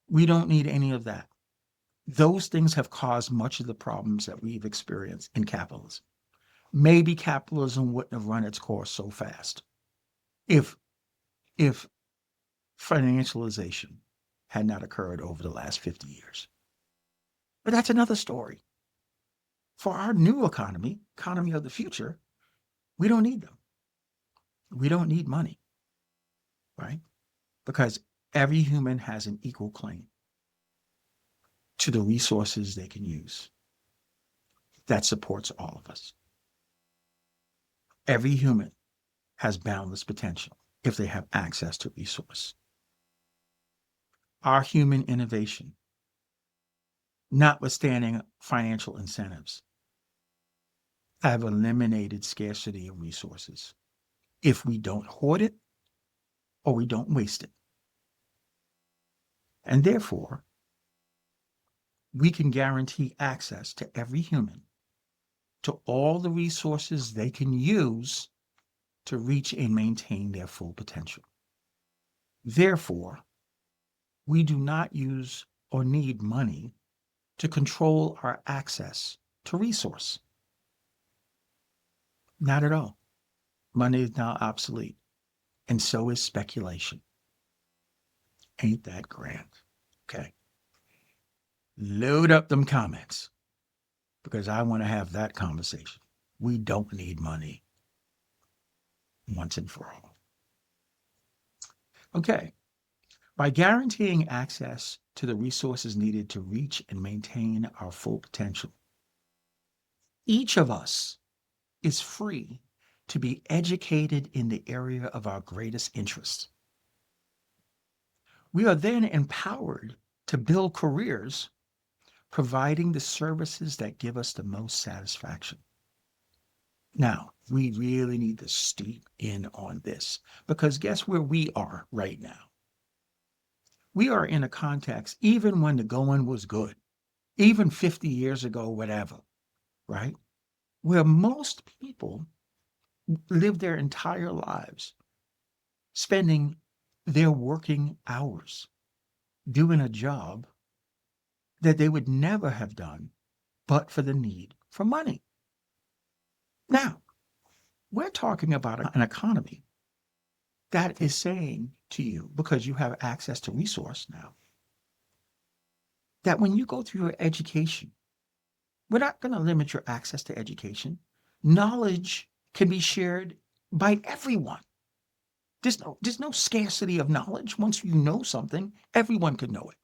We don't need any of that. Those things have caused much of the problems that we've experienced in capitalism. Maybe capitalism wouldn't have run its course so fast if if financialization had not occurred over the last 50 years. But that's another story. For our new economy of the future, we don't need them. We don't need money, right? Because every human has an equal claim to the resources they can use that supports all of us. Every human has boundless potential if they have access to resource. Our human innovation, notwithstanding financial incentives, have eliminated scarcity of resources if we don't hoard it or we don't waste it. And therefore, we can guarantee access to every human to all the resources they can use to reach and maintain their full potential. Therefore, we do not use or need money to control our access to resource. Not at all. Money is now obsolete, and so is speculation. Ain't that grand? Okay. Load up them comments because I want to have that conversation. We don't need money once and for all. Okay. By guaranteeing access to the resources needed to reach and maintain our full potential, each of us is free to be educated in the area of our greatest interest. We are then empowered to build careers providing the services that give us the most satisfaction. Now, we really need to steep in on this because guess where we are right now? We are in a context, even when the going was good, even 50 years ago, whatever, right? Where most people live their entire lives spending their working hours doing a job that they would never have done but for the need for money. Now, we're talking about an economy that is saying to you, because you have access to resource now, that when you go through your education, we're not going to limit your access to education. Knowledge can be shared by everyone. There's no scarcity of knowledge. Once you know something, everyone can know it.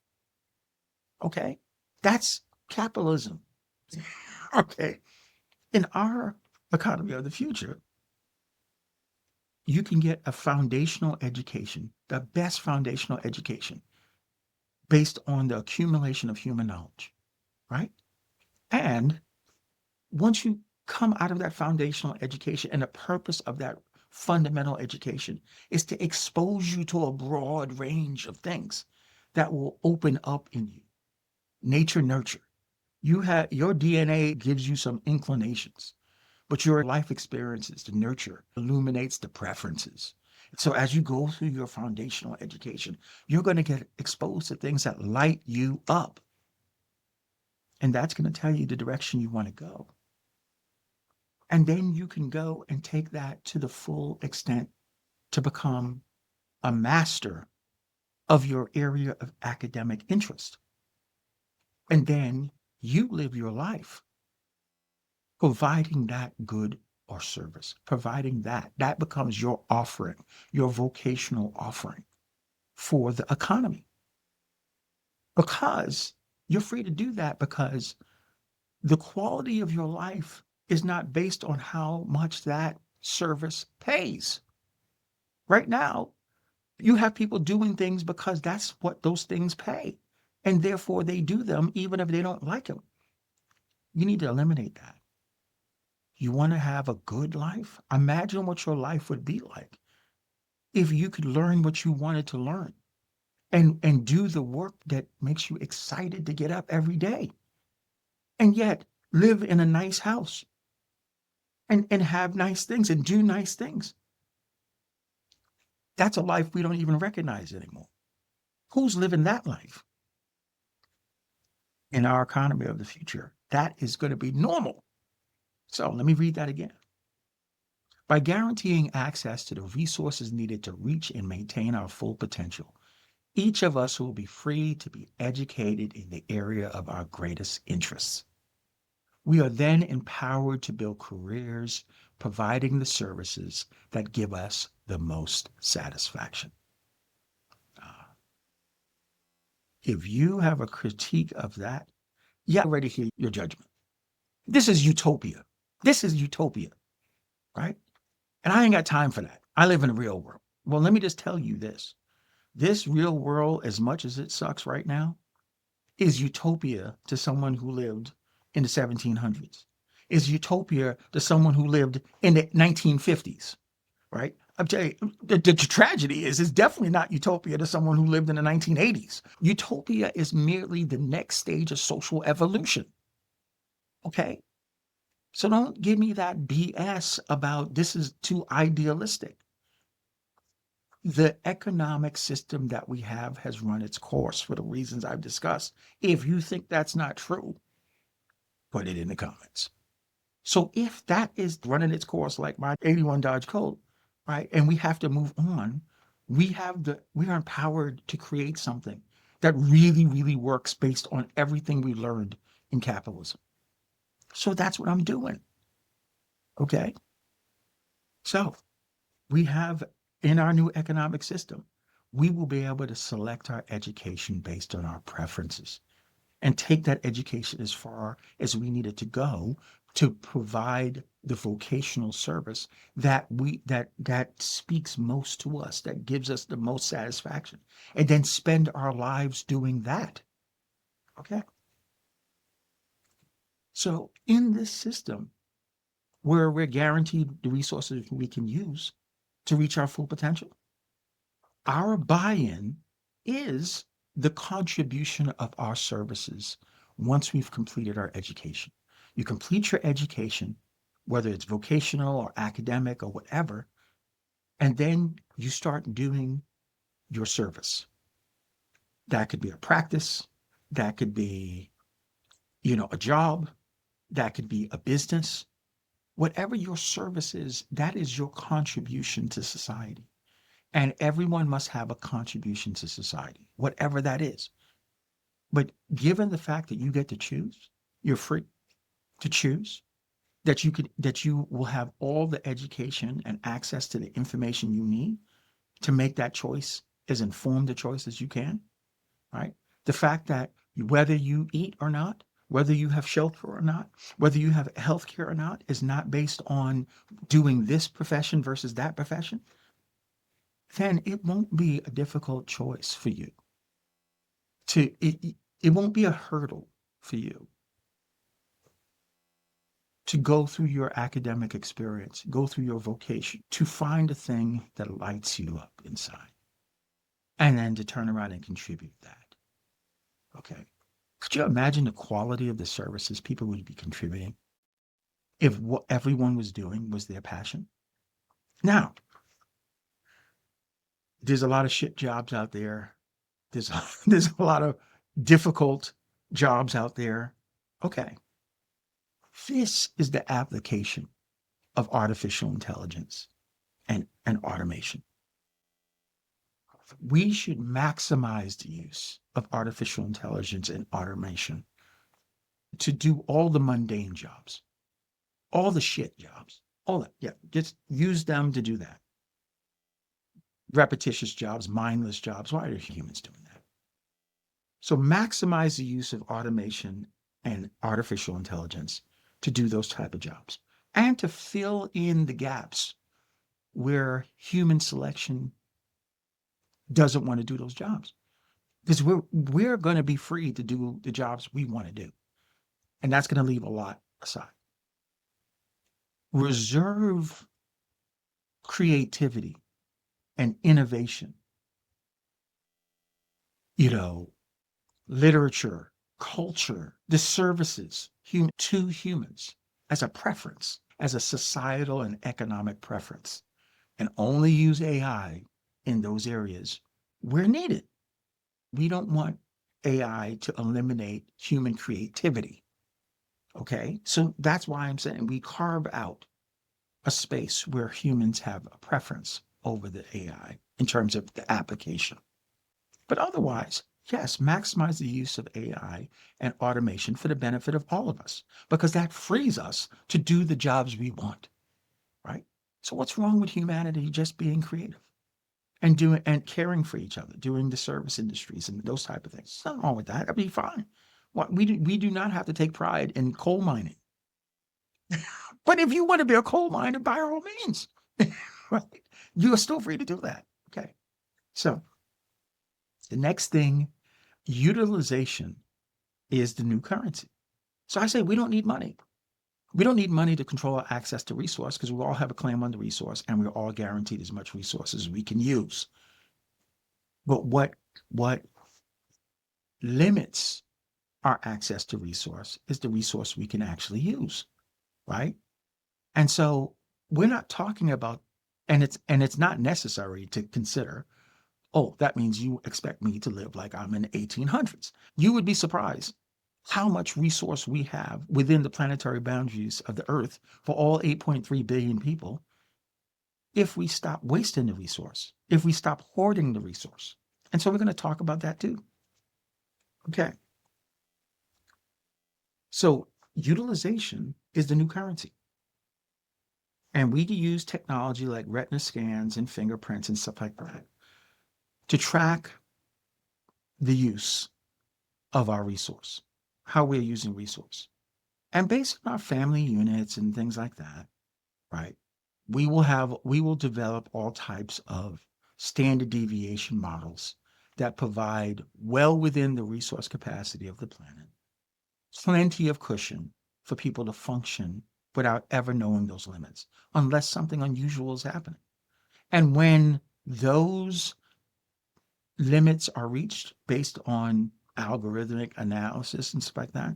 Okay? That's capitalism. Okay? In our economy of the future, you can get a foundational education, the best foundational education, based on the accumulation of human knowledge, right? And once you come out of that foundational education, and the purpose of that fundamental education is to expose you to a broad range of things that will open up in you. Nature, nurture. Your DNA gives you some inclinations, but your life experiences, the nurture, illuminates the preferences. So as you go through your foundational education, you're going to get exposed to things that light you up. And that's going to tell you the direction you want to go. And then you can go and take that to the full extent to become a master of your area of academic interest. And then you live your life providing that good or service, providing that becomes your offering, your vocational offering for the economy. Because you're free to do that because the quality of your life is not based on how much that service pays. Right now, you have people doing things because that's what those things pay. And therefore they do them even if they don't like them. You need to eliminate that. You want to have a good life? Imagine what your life would be like if you could learn what you wanted to learn and do the work that makes you excited to get up every day and yet live in a nice house and have nice things and do nice things. That's a life we don't even recognize anymore. Who's living that life? In our economy of the future, that is going to be normal. So let me read that again. By guaranteeing access to the resources needed to reach and maintain our full potential, each of us will be free to be educated in the area of our greatest interests. We are then empowered to build careers providing the services that give us the most satisfaction. If you have a critique of that, yeah, I'm ready to hear your judgment. This is utopia. This is utopia, right? And I ain't got time for that. I live in a real world. Well, let me just tell you this. This real world, as much as it sucks right now, is utopia to someone who lived in the 1700s, is utopia to someone who lived in the 1950s, right? I'm telling you, the tragedy is it's definitely not utopia to someone who lived in the 1980s. Utopia is merely the next stage of social evolution, okay? So don't give me that BS about this is too idealistic. The economic system that we have has run its course for the reasons I've discussed. If you think that's not true, put it in the comments. So if that is running its course like my 81 Dodge Colt, right, and we have to move on, we are empowered to create something that really, really works based on everything we learned in capitalism. So that's what I'm doing. Okay. So we have in our new economic system, we will be able to select our education based on our preferences and take that education as far as we need it to go to provide the vocational service that speaks most to us, that gives us the most satisfaction, and then spend our lives doing that. Okay. So in this system where we're guaranteed the resources we can use to reach our full potential, our buy-in is the contribution of our services once we've completed our education. You complete your education, whether it's vocational or academic or whatever, and then you start doing your service. That could be a practice, that could be, a job, that could be a business. Whatever your service is, that is your contribution to society. And everyone must have a contribution to society, whatever that is. But given the fact that you get to choose, you're free to choose, that you will have all the education and access to the information you need to make that choice as informed a choice as you can, right? The fact that whether you eat or not, whether you have shelter or not, whether you have health care or not, is not based on doing this profession versus that profession, then it won't be a difficult choice for you. It won't be a hurdle for you to go through your academic experience, go through your vocation, to find a thing that lights you up inside, and then to turn around and contribute that. Okay. Could you imagine the quality of the services people would be contributing if what everyone was doing was their passion? Now, there's a lot of shit jobs out there. There's there's a lot of difficult jobs out there. Okay. This is the application of artificial intelligence and automation. We should maximize the use of artificial intelligence and automation to do all the mundane jobs, all the shit jobs, all that. Yeah, just use them to do that. Repetitious jobs, mindless jobs. Why are humans doing that? So maximize the use of automation and artificial intelligence to do those type of jobs and to fill in the gaps where human selection doesn't want to do those jobs. Because we're going to be free to do the jobs we want to do. And that's going to leave a lot aside. Reserve creativity and innovation, literature, culture, the services to humans as a preference, as a societal and economic preference, and only use AI in those areas where needed. We don't want AI to eliminate human creativity. Okay. So that's why I'm saying we carve out a space where humans have a preference over the AI in terms of the application. But otherwise, yes, maximize the use of AI and automation for the benefit of all of us, because that frees us to do the jobs we want, right? So what's wrong with humanity just being creative and doing and caring for each other, doing the service industries and those type of things? There's nothing wrong with that. That'd be fine. We do not have to take pride in coal mining. But if you want to be a coal miner, by all means, right? You are still free to do that. Okay. So the next thing, utilization is the new currency. So I say we don't need money. We don't need money to control our access to resource because we all have a claim on the resource and we're all guaranteed as much resources as we can use. But what limits our access to resource is the resource we can actually use, right? And so we're not talking about, and it's not necessary to consider, oh, that means you expect me to live like I'm in the 1800s. You would be surprised how much resource we have within the planetary boundaries of the earth for all 8.3 billion people if we stop wasting the resource, if we stop hoarding the resource. And so we're going to talk about that too. Okay. So utilization is the new currency. And we can use technology like retina scans and fingerprints and stuff like that to track the use of our resource, how we're using resource. And based on our family units and things like that, right? We will develop all types of standard deviation models that provide well within the resource capacity of the planet, plenty of cushion for people to function without ever knowing those limits, unless something unusual is happening. And when those limits are reached based on algorithmic analysis and stuff like that,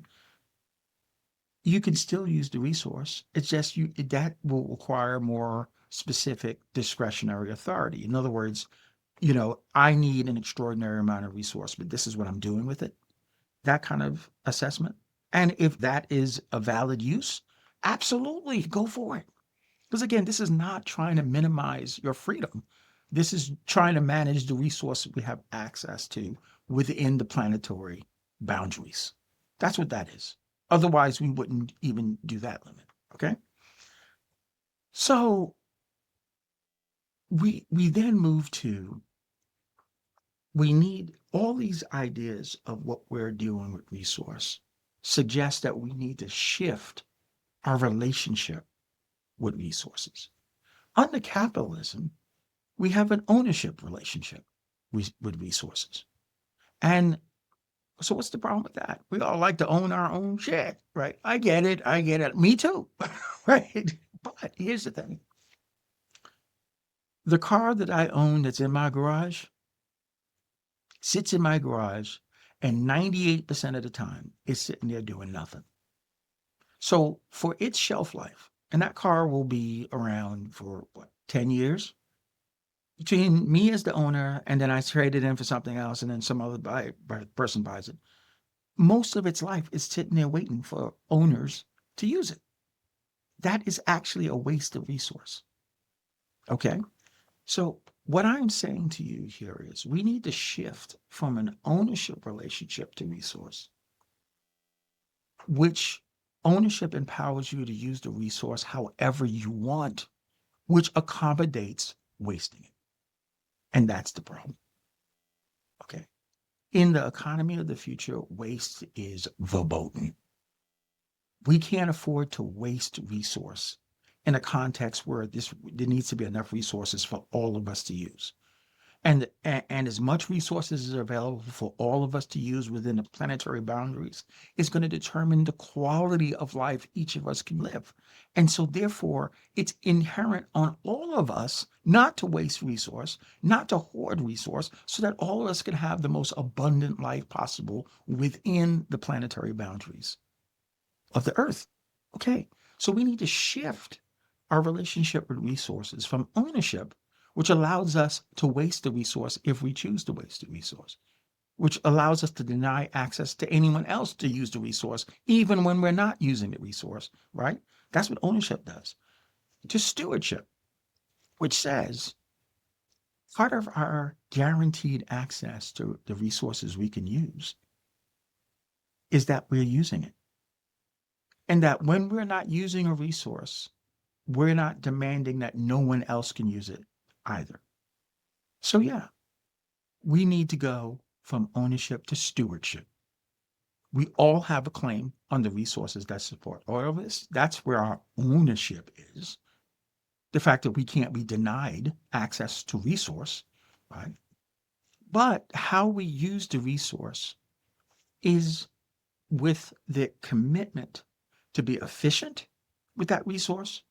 you can still use the resource. It's just that will require more specific discretionary authority. In other words, I need an extraordinary amount of resource, but this is what I'm doing with it. That kind of assessment. And if that is a valid use, absolutely go for it. Because again, this is not trying to minimize your freedom. This is trying to manage the resource we have access to within the planetary boundaries. That's what that is. Otherwise, we wouldn't even do that limit. Okay. So we then move to, we need all these ideas of what we're doing with resource suggest that we need to shift our relationship with resources. Under capitalism, we have an ownership relationship with resources. And so what's the problem with that? We all like to own our own shit, right? I get it. I get it. Me too. Right. But here's the thing. The car that I own that's in my garage sits in my garage, and 98% of the time it's sitting there doing nothing. So for its shelf life, and that car will be around for what, 10 years? Between me as the owner and then I trade it in for something else and then some other person buys it. Most of its life is sitting there waiting for owners to use it. That is actually a waste of resource. Okay. So what I'm saying to you here is we need to shift from an ownership relationship to resource, which ownership empowers you to use the resource however you want, which accommodates wasting it. And that's the problem. Okay. In the economy of the future, waste is verboten. We can't afford to waste resource in a context where there needs to be enough resources for all of us to use. And as much resources as are available for all of us to use within the planetary boundaries is going to determine the quality of life each of us can live. And so therefore, it's inherent on all of us not to waste resource, not to hoard resource, so that all of us can have the most abundant life possible within the planetary boundaries of the earth. Okay, so we need to shift our relationship with resources from ownership, which allows us to waste the resource if we choose to waste the resource, which allows us to deny access to anyone else to use the resource, even when we're not using the resource, right? That's what ownership does. To stewardship, which says part of our guaranteed access to the resources we can use is that we're using it. And that when we're not using a resource, we're not demanding that no one else can use it either. So yeah, we need to go from ownership to stewardship. We all have a claim on the resources that support all of this. That's where our ownership is. the fact that we can't be denied access to resource, right? But how we use the resource is with the commitment to be efficient with that resource,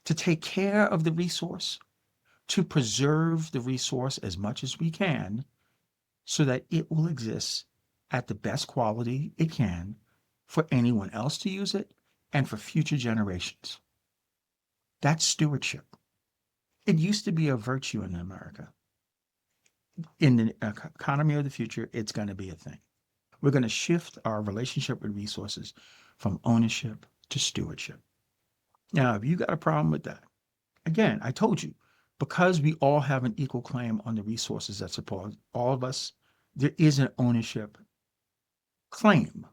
to take care of the resource, to preserve the resource as much as we can so that it will exist at the best quality it can for anyone else to use it and for future generations. That's stewardship. It used to be a virtue in America. In the economy of the future, it's going to be a thing. We're going to shift our relationship with resources from ownership to stewardship. Now, if you got a problem with that, again, I told you, because we all have an equal claim on the resources that support all of us, there is an ownership claim.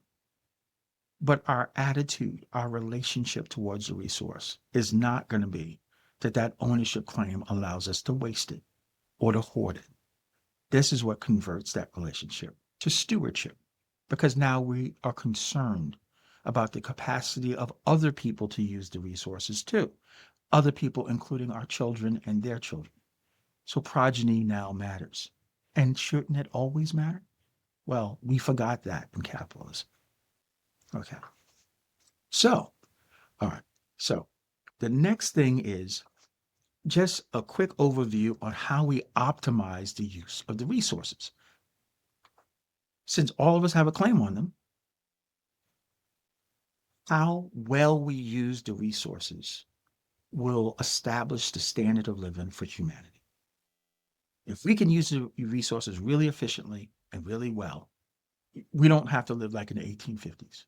But our attitude, our relationship towards the resource is not going to be that that ownership claim allows us to waste it or to hoard it. This is what converts that relationship to stewardship, because now we are concerned about the capacity of other people to use the resources too. Other people, including our children and their children. So progeny now matters. And shouldn't it always matter? Well, we forgot that in capitalism. Okay. So, all right. So the next thing is just a quick overview on how we optimize the use of the resources. Since all of us have a claim on them, how well we use the resources will establish the standard of living for humanity. If we can use the resources really efficiently and really well, we don't have to live like in the 1850s.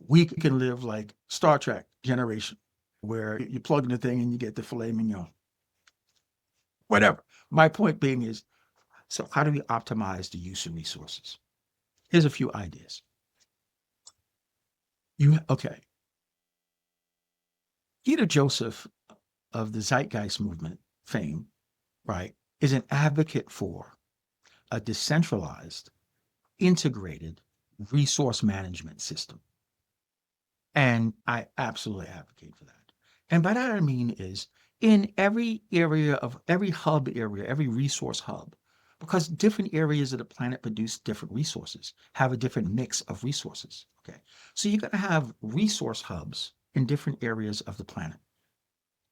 We can live like Star Trek generation, where you plug in the thing and you get the filet mignon. Whatever. My point being is, so how do we optimize the use of resources? Here's a few ideas. Okay. Peter Joseph of the Zeitgeist movement fame, right, is an advocate for a decentralized, integrated resource management system. And I absolutely advocate for that. And by that I mean is in every area of every hub area, every resource hub, because different areas of the planet produce different resources, have a different mix of resources. Okay. So you're going to have resource hubs in different areas of the planet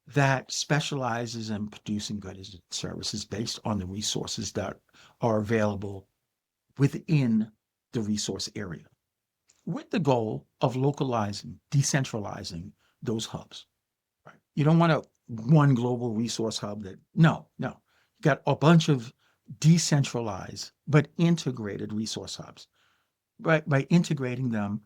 that specializes in producing goods and services based on the resources that are available within the resource area, with the goal of localizing, decentralizing those hubs. Right? You don't want one global resource hub no. You got a bunch of decentralized but integrated resource hubs. By integrating them,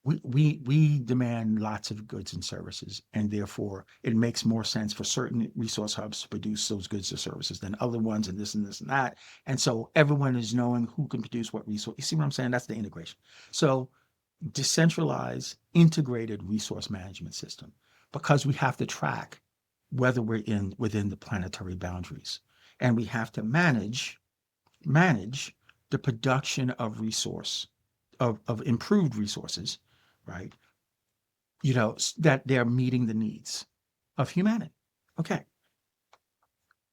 we demand lots of goods and services, and therefore it makes more sense for certain resource hubs to produce those goods or services than other ones, and this and this and that. And so everyone is knowing who can produce what resource. You see what I'm saying? That's the integration. So decentralized, integrated resource management system, because we have to track whether we're within the planetary boundaries, and we have to manage the production of improved resources, right? That they're meeting the needs of humanity. Okay.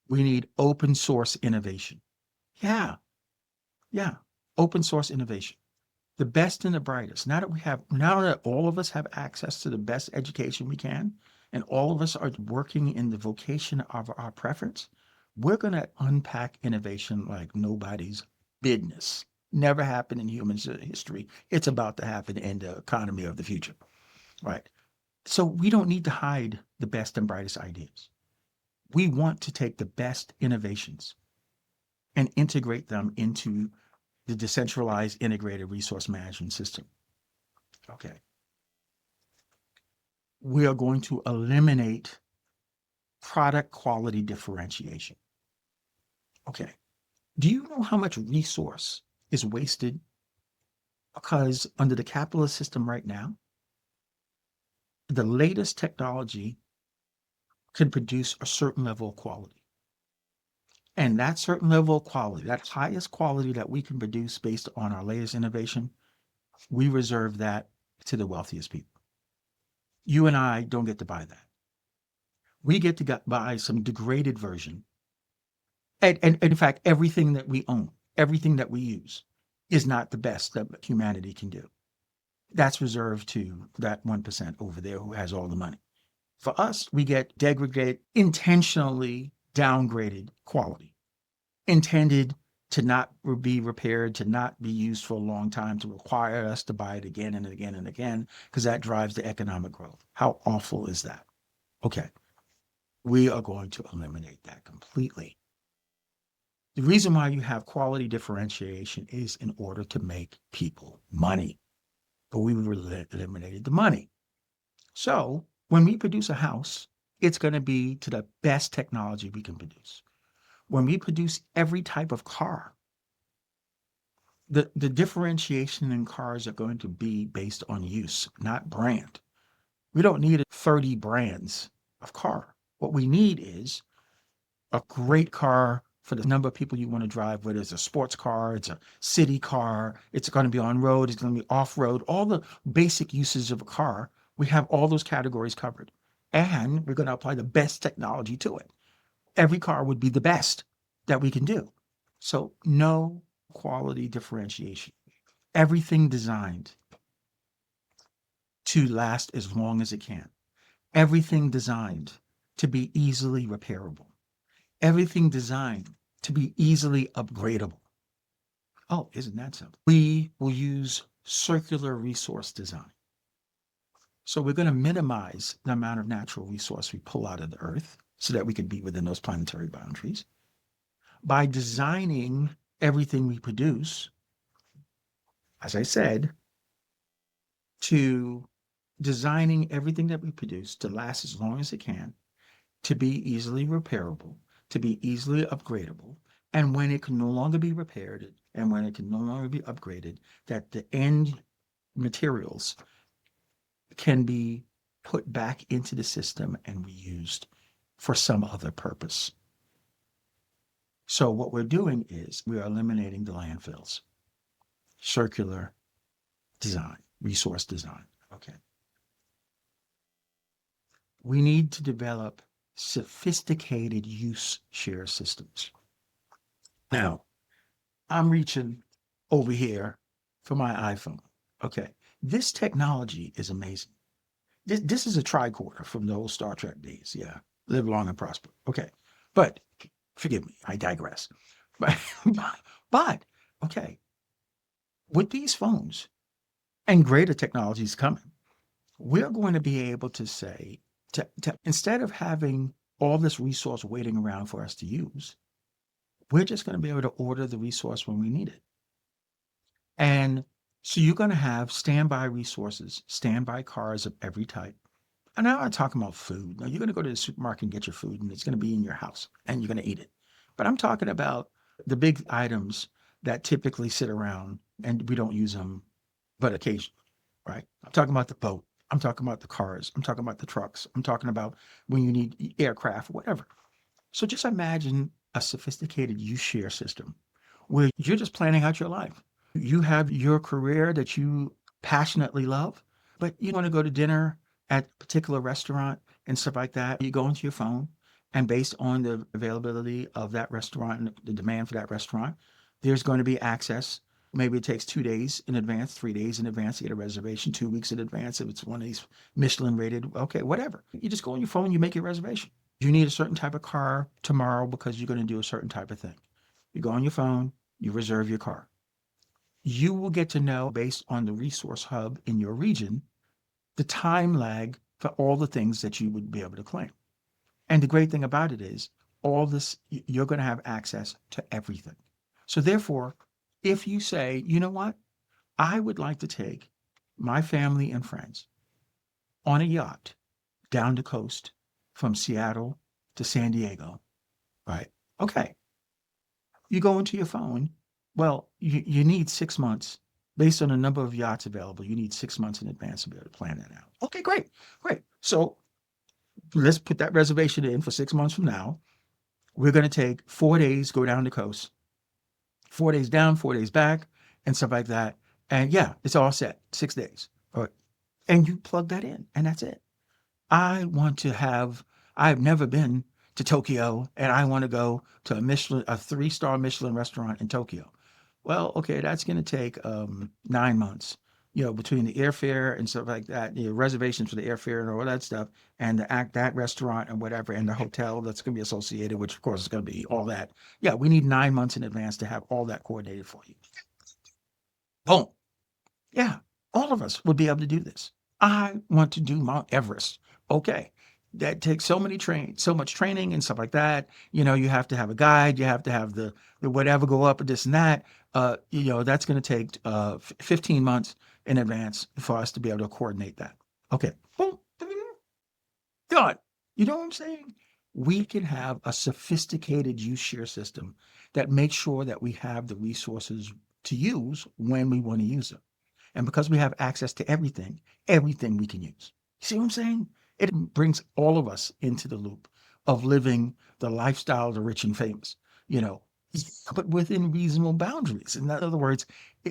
We need open source innovation. Yeah. Yeah. Open source innovation. The best and the brightest. Now that all of us have access to the best education we can, and all of us are working in the vocation of our preference, we're going to unpack innovation like nobody's business. Never happened in human history. It's about to happen in the economy of the future, right? So we don't need to hide the best and brightest ideas. We want to take the best innovations and integrate them into the decentralized integrated resource management system. Okay. We are going to eliminate product quality differentiation. Okay. Do you know how much resource is wasted? Because under the capitalist system right now, the latest technology can produce a certain level of quality. And that certain level of quality, that highest quality that we can produce based on our latest innovation, we reserve that to the wealthiest people. You and I don't get to buy that. We get to buy some degraded version. And in fact, everything that we own, everything that we use is not the best that humanity can do. That's reserved to that 1% over there who has all the money. For us, we get degraded, intentionally downgraded quality, intended to not be repaired, to not be used for a long time, to require us to buy it again and again and again, because that drives the economic growth. How awful is that? Okay, we are going to eliminate that completely. The reason why you have quality differentiation is in order to make people money, but we eliminated the money. So when we produce a house, it's going to be to the best technology we can produce. When we produce every type of car, the differentiation in cars are going to be based on use, not brand. We don't need 30 brands of car. What we need is a great car for the number of people you want to drive, whether it's a sports car, it's a city car, it's going to be on road, it's going to be off road, all the basic uses of a car. We have all those categories covered. And we're going to apply the best technology to it. Every car would be the best that we can do. So no quality differentiation. Everything designed to last as long as it can. Everything designed to be easily repairable. Everything designed to be easily upgradable. Oh, isn't that simple? We will use circular resource design. So we're going to minimize the amount of natural resource we pull out of the earth so that we can be within those planetary boundaries. By designing everything we produce, as I said, to designing everything that we produce to last as long as it can, to be easily repairable, to be easily upgradable, and when it can no longer be repaired and when it can no longer be upgraded, that the end materials can be put back into the system and reused for some other purpose. So what we're doing is we are eliminating the landfills. Circular design, resource design. Okay. We need to develop sophisticated use share systems. Now, I'm reaching over here for my iPhone. Okay. This technology is amazing. This is a tricorder from the old Star Trek days. Yeah. Live long and prosper. Okay. But forgive me, I digress. But, but okay, with these phones and greater technologies coming, we're going to be able to say, instead of having all this resource waiting around for us to use, we're just going to be able to order the resource when we need it. And so you're going to have standby resources, standby cars of every type. And now I'm talking about food. Now you're going to go to the supermarket and get your food and it's going to be in your house and you're going to eat it. But I'm talking about the big items that typically sit around and we don't use them but occasionally, right? I'm talking about the boat. I'm talking about the cars. I'm talking about the trucks. I'm talking about when you need aircraft, whatever. So just imagine a sophisticated use share system where you're just planning out your life. You have your career that you passionately love, but you want to go to dinner at a particular restaurant and stuff like that. You go into your phone and based on the availability of that restaurant and the demand for that restaurant, there's going to be access. Maybe it takes 2 days in advance, 3 days in advance to get a reservation, 2 weeks in advance if it's one of these Michelin rated, okay, whatever. You just go on your phone, you make your reservation. You need a certain type of car tomorrow because you're going to do a certain type of thing. You go on your phone, you reserve your car. You will get to know, based on the resource hub in your region, the time lag for all the things that you would be able to claim. And the great thing about it is all this, you're going to have access to everything. So therefore, if you say, you know what, I would like to take my family and friends on a yacht down the coast from Seattle to San Diego, right? Okay. You go into your phone. Well, you need 6 months based on the number of yachts available. You need 6 months in advance to be able to plan that out. Okay, great. Great. So let's put that reservation in for 6 months from now. We're going to take 4 days, go down the coast, 4 days down, 4 days back, and stuff like that. And yeah, it's all set, 6 days. All right. And you plug that in, and that's it. I I've never been to Tokyo and I want to go to a 3-star Michelin restaurant in Tokyo. Well, okay, that's going to take 9 months, between the airfare and stuff like that, reservations for the airfare and all that stuff, and that restaurant and whatever, and the hotel that's going to be associated, which of course is going to be all that. Yeah, we need 9 months in advance to have all that coordinated for you. Boom. Yeah, all of us would be able to do this. I want to do Mount Everest. Okay. That takes so much training and stuff like that. You have to have a guide, you have to have the whatever go up and this and that. That's going to take 15 months in advance for us to be able to coordinate that. Okay. Boom. Done. You know what I'm saying? We can have a sophisticated use share system that makes sure that we have the resources to use when we want to use them. And because we have access to everything we can use. See what I'm saying? It brings all of us into the loop of living the lifestyle of the rich and famous, you know, but within reasonable boundaries. In other words,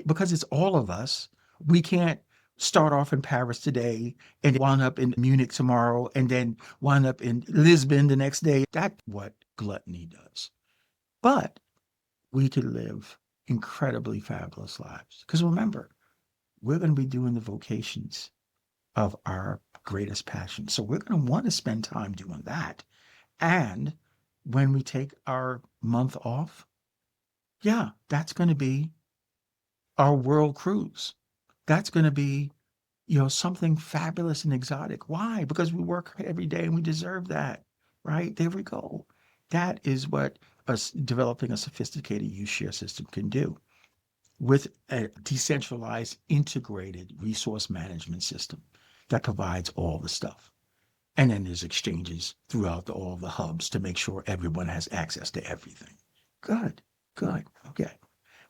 because it's all of us, we can't start off in Paris today and wind up in Munich tomorrow and then wind up in Lisbon the next day. That's what gluttony does. But we could live incredibly fabulous lives. Because remember, we're going to be doing the vocations of our greatest passion. So we're going to want to spend time doing that. And when we take our month off, yeah, that's going to be our world cruise. That's going to be, something fabulous and exotic. Why? Because we work every day and we deserve that, right? There we go. That is what us developing a sophisticated use share system can do with a decentralized, integrated resource management system that provides all the stuff. And then there's exchanges throughout all the hubs to make sure everyone has access to everything. Good, good. Okay.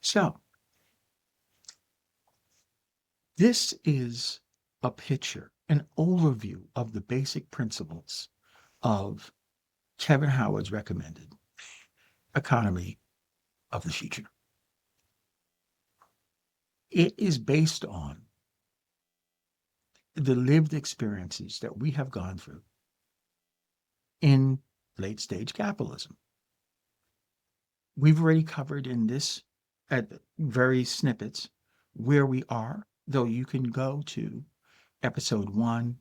So this is a picture, an overview of the basic principles of Kevin Howard's recommended economy of the future. It is based on the lived experiences that we have gone through in late stage capitalism. We've already covered in this at very snippets where we are, though you can go to episode 1,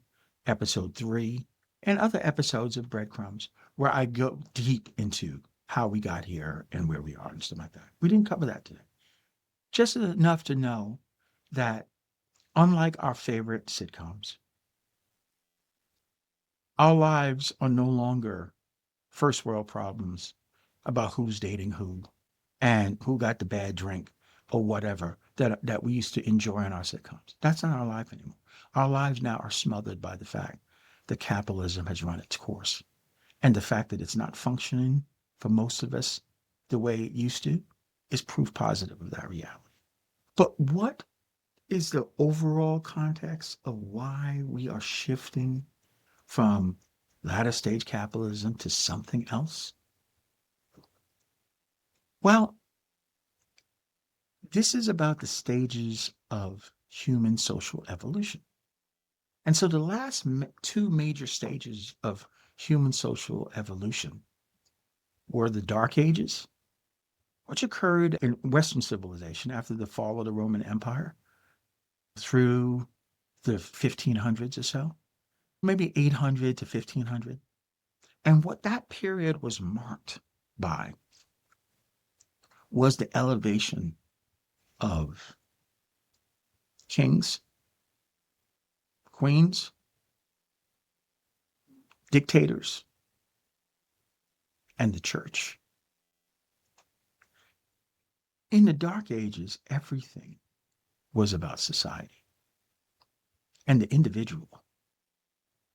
episode 3, and other episodes of Breadcrumbs where I go deep into how we got here and where we are and stuff like that. We didn't cover that today. Just enough to know that unlike our favorite sitcoms, our lives are no longer first world problems about who's dating who and who got the bad drink or whatever that we used to enjoy in our sitcoms. That's not our life anymore. Our lives now are smothered by the fact that capitalism has run its course and the fact that it's not functioning for most of us the way it used to is proof positive of that reality. But what is the overall context of why we are shifting from latter stage capitalism to something else? Well, this is about the stages of human social evolution. And so the last two major stages of human social evolution were the Dark Ages, which occurred in Western civilization after the fall of the Roman Empire through the 1500s or so, maybe 800 to 1500. And what that period was marked by was the elevation of kings, queens, dictators, and the church. In the Dark Ages, everything was about society, and the individual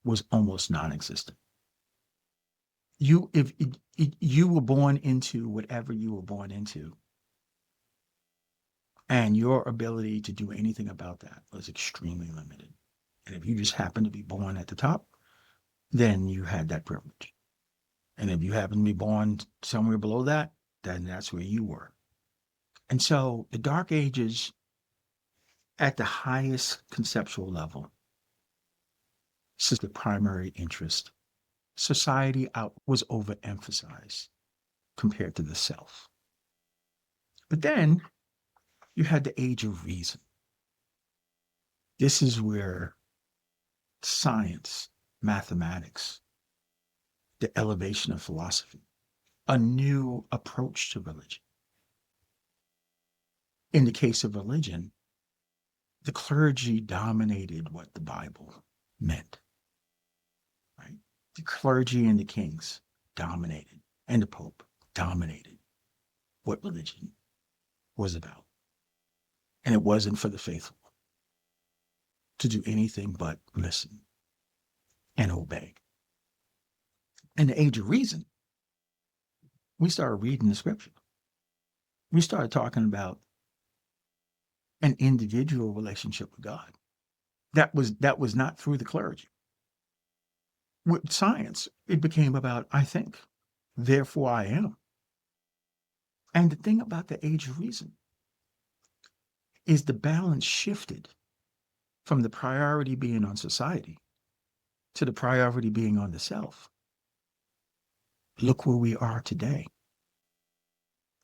was almost non-existent. If you were born into whatever you were born into, and your ability to do anything about that was extremely limited. And if you just happened to be born at the top, then you had that privilege. And if you happened to be born somewhere below that, then that's where you were. And so the Dark Ages, at the highest conceptual level, this is the primary interest society out was overemphasized compared to the self. But then you had the age of reason. This is where science, mathematics, the elevation of philosophy, a new approach to religion. In the case of religion, the clergy dominated what the Bible meant, right? The clergy and the kings dominated, and the Pope dominated what religion was about. And it wasn't for the faithful to do anything but listen and obey. In the age of reason, we started reading the scripture. We started talking about an individual relationship with God. That was not through the clergy. With science, it became about I think, therefore I am. And the thing about the age of reason is the balance shifted from the priority being on society to the priority being on the self. Look where we are today.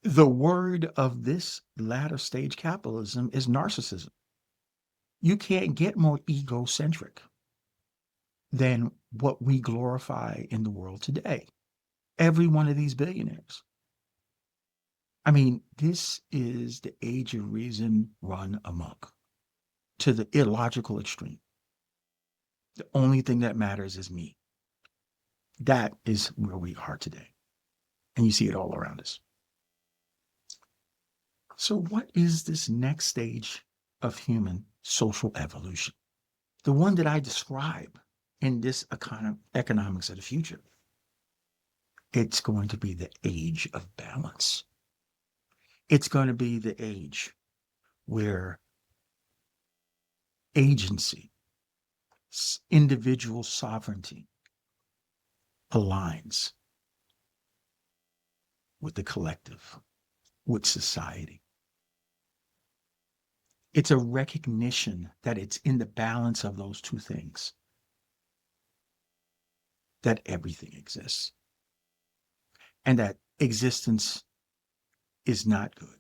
The word of this latter stage capitalism is narcissism. You can't get more egocentric than what we glorify in the world today. Every one of these billionaires. I mean, this is the age of reason run amok to the illogical extreme. The only thing that matters is me. That is where we are today. And you see it all around us. So what is this next stage of human social evolution? The one that I describe in this economics of the future. It's going to be the age of balance. It's going to be the age where agency, individual sovereignty aligns with the collective, with society. It's a recognition that it's in the balance of those two things that everything exists. And that existence is not good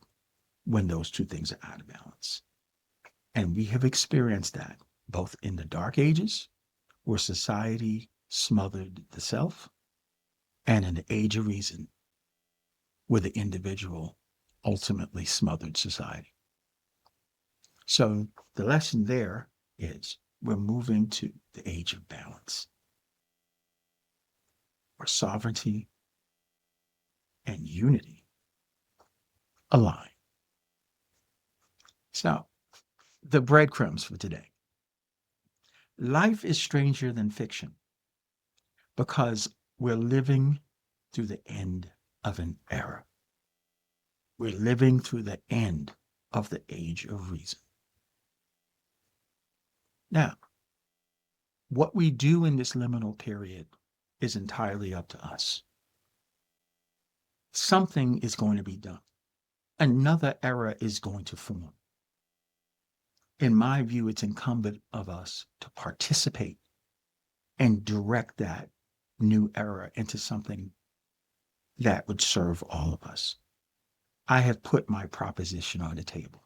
when those two things are out of balance. And we have experienced that both in the dark ages, where society smothered the self, and in the age of reason, where the individual ultimately smothered society. So the lesson there is we're moving to the age of balance, where sovereignty and unity align. So, the breadcrumbs for today. Life is stranger than fiction because we're living through the end of an era. We're living through the end of the age of reason. Now, what we do in this liminal period is entirely up to us. Something is going to be done. Another era is going to form. In my view, it's incumbent of us to participate and direct that new era into something that would serve all of us. I have put my proposition on the table.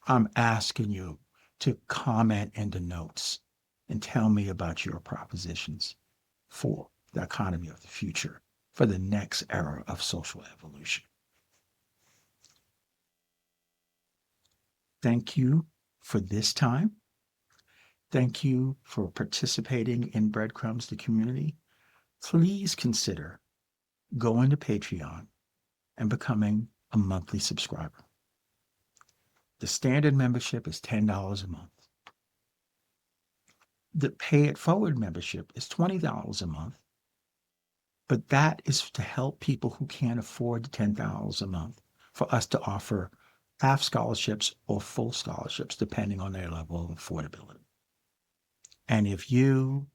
I'm asking you to comment in the notes and tell me about your propositions for the economy of the future, for the next era of social evolution. Thank you for this time. Thank you for participating in Breadcrumbs, the community. Please consider going to Patreon and becoming a monthly subscriber. The standard membership is $10 a month. The Pay It Forward membership is $20 a month, but that is to help people who can't afford the $10 a month for us to offer half scholarships or full scholarships, depending on their level of affordability. And if you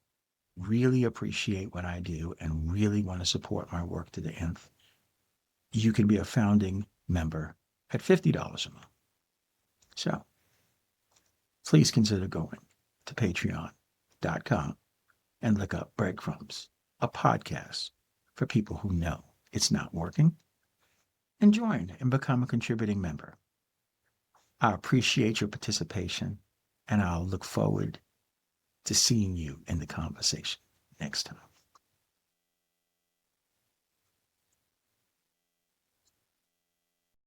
really appreciate what I do and really want to support my work to the nth, you can be a founding member at $50 a month. So please consider going to patreon.com and look up Breadcrumbs, a podcast for people who know it's not working and join and become a contributing member. I appreciate your participation, and I'll look forward to seeing you in the conversation next time.